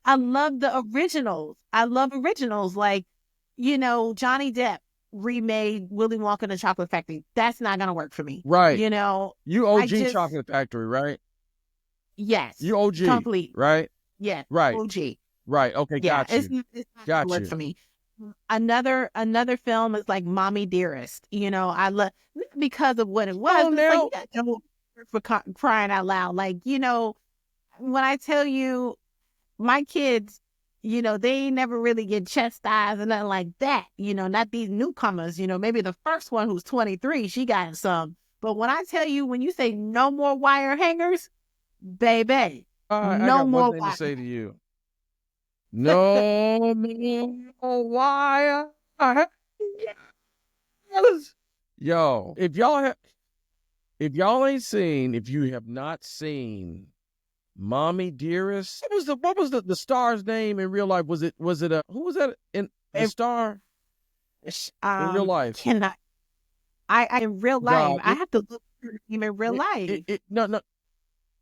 I love the originals. I love originals like, Johnny Depp remade Willy Wonka and the Chocolate Factory. That's not going to work for me. Right. You I OG just, Chocolate Factory, right? yes, You OG, complete. right? Yeah, Right. OG. Right. Okay, Yeah, got you. it's not gonna Got work you. for me. Another film is like Mommy Dearest. I love because of what it was. Oh, It's like now. you got to for crying out loud. Like when I tell you my kids, they ain't never really get chastised and nothing like that. Not these newcomers. Maybe the first one who's 23, she got some. But when I tell you, when you say no more wire hangers, baby, I no got one more thing to wire. say to you. No more wire. Yo, if you have not seen Mommy Dearest, what was the star's name in real life? Was it who was that in the If, star in real life? cannot. I in real life, God, I have to look for him in real life. no.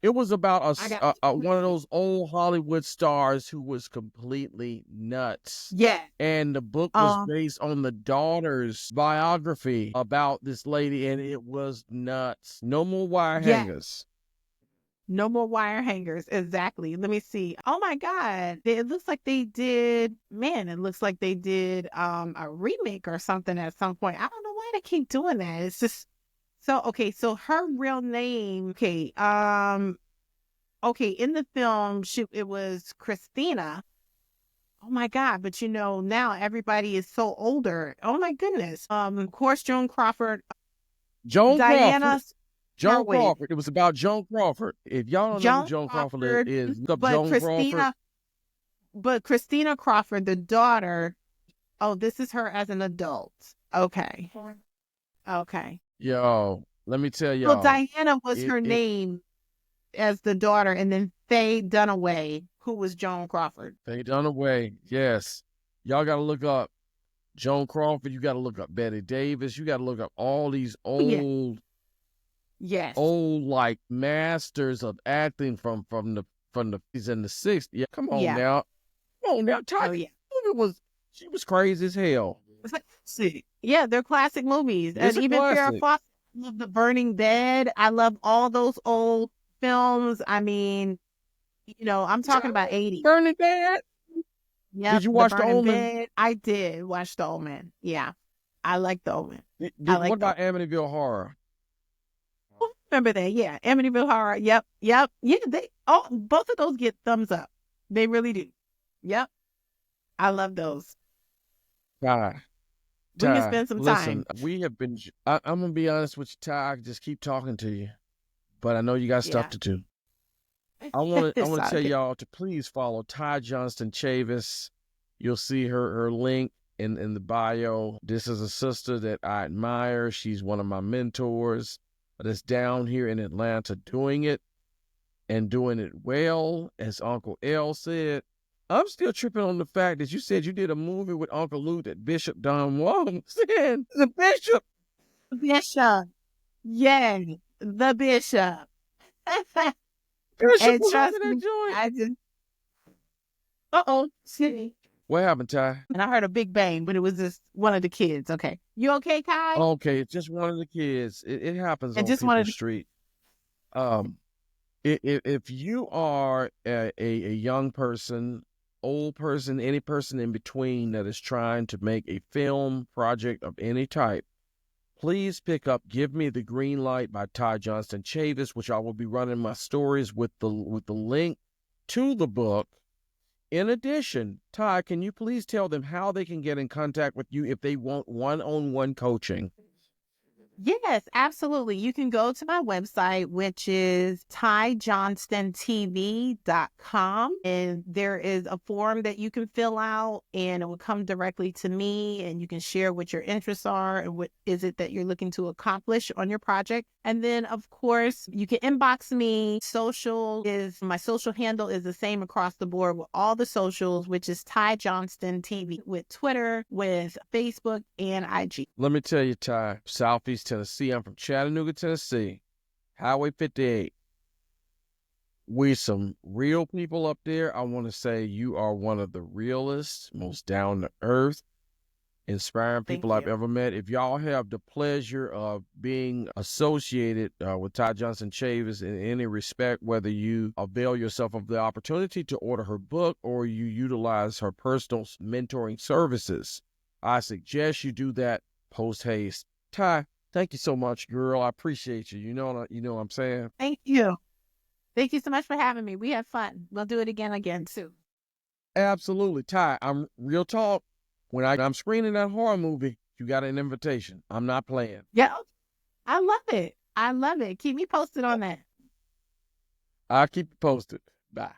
It was about I got one of those old Hollywood stars who was completely nuts. yeah. And the book was Um, based on the daughter's biography about this lady, and it was nuts. No more wire yeah. hangers. No more wire hangers. Exactly. Let me see. Oh my God. It looks like they did, man, it looks like they did a remake or something at some point. I don't know why they keep doing that. It's just So her real name, okay, in the film, it was Christina. Oh my God, but now everybody is so older. Oh my goodness. Of course, Joan Crawford, Joan Crawford. Diana Joan Harwood, Crawford. It was about Joan Crawford. If y'all don't know who Joan Joan Crawford Crawford, is, look up but Joan Crawford. Christina Crawford, the daughter. Oh, this is her as an adult. Okay. Okay. Yo, let me tell So y'all. Diana was her name as the daughter, and then Faye Dunaway, who was Joan Crawford. Faye Dunaway, yes. Y'all got to look up Joan Crawford. You got to look up Betty Davis. You got to look up all these old, like masters of acting from the 50s and the 60s. Yeah, come on now. Oh yeah. She was crazy as hell. Yeah, they're classic movies. It's And even Farrah Fawcett, I love The Burning Dead. I love all those old films. I mean, I'm talking about 80s. Burning Dead? Yep, Did you watch The Omen? Bed. I did watch The Omen. Yeah, I like The Omen. What about Amityville Horror? Oh, remember that? Yeah, Amityville Horror. Yep. Yeah, both of those get thumbs up. They really do. Yep, I love those. Ty, We can spend some listen, time. we have been. I'm gonna be honest with you, Ty. I just keep talking to you, but I know you got stuff to do. I want to tell y'all to please follow Ty Johnston-Chavis. You'll see her link in the bio. This is a sister that I admire. She's one of my mentors that's down here in Atlanta doing it and doing it well. As Uncle L said, I'm still tripping on the fact that you said you did a movie with Uncle Luke that Bishop Don Juan said. The Bishop. Bishop. Yeah, the Bishop. Bishop was under that joint. I just. See. What happened, Ty? And I heard a big bang, but it was just one of the kids. Okay. You okay, Kai? Okay, it's just one of the kids. It happens on just people's street. If you are a young person, old person, any person in between that is trying to make a film project of any type, please pick up Give Me the Green Light by Ty Johnston-Chavis, which I will be running my stories with the link to the book. In addition, Ty, can you please tell them how they can get in contact with you if they want one-on-one coaching? Yes, absolutely. You can go to my website, which is tyjohnstontv.com. And there is a form that you can fill out and it will come directly to me and you can share what your interests are and what is it that you're looking to accomplish on your project. And then, of course, you can inbox me. My social handle is the same across the board with all the socials, which is Ty Johnston TV with Twitter, with Facebook, and IG. Let me tell you, Ty, Southeast Tennessee. I'm from Chattanooga, Tennessee. Highway 58. We some real people up there. I want to say you are one of the realest, most down-to-earth, inspiring people I've ever met. If y'all have the pleasure of being associated with Ty Johnston-Chavis in any respect, whether you avail yourself of the opportunity to order her book or you utilize her personal mentoring services, I suggest you do that post-haste. Ty, thank you so much, girl. I appreciate you. You know what I'm saying? Thank you. Thank you so much for having me. We had fun. We'll do it again too. Absolutely. Ty, I'm real talk. When I'm screening that horror movie, you got an invitation. I'm not playing. Yeah. I love it. Keep me posted on that. I'll keep you posted. Bye.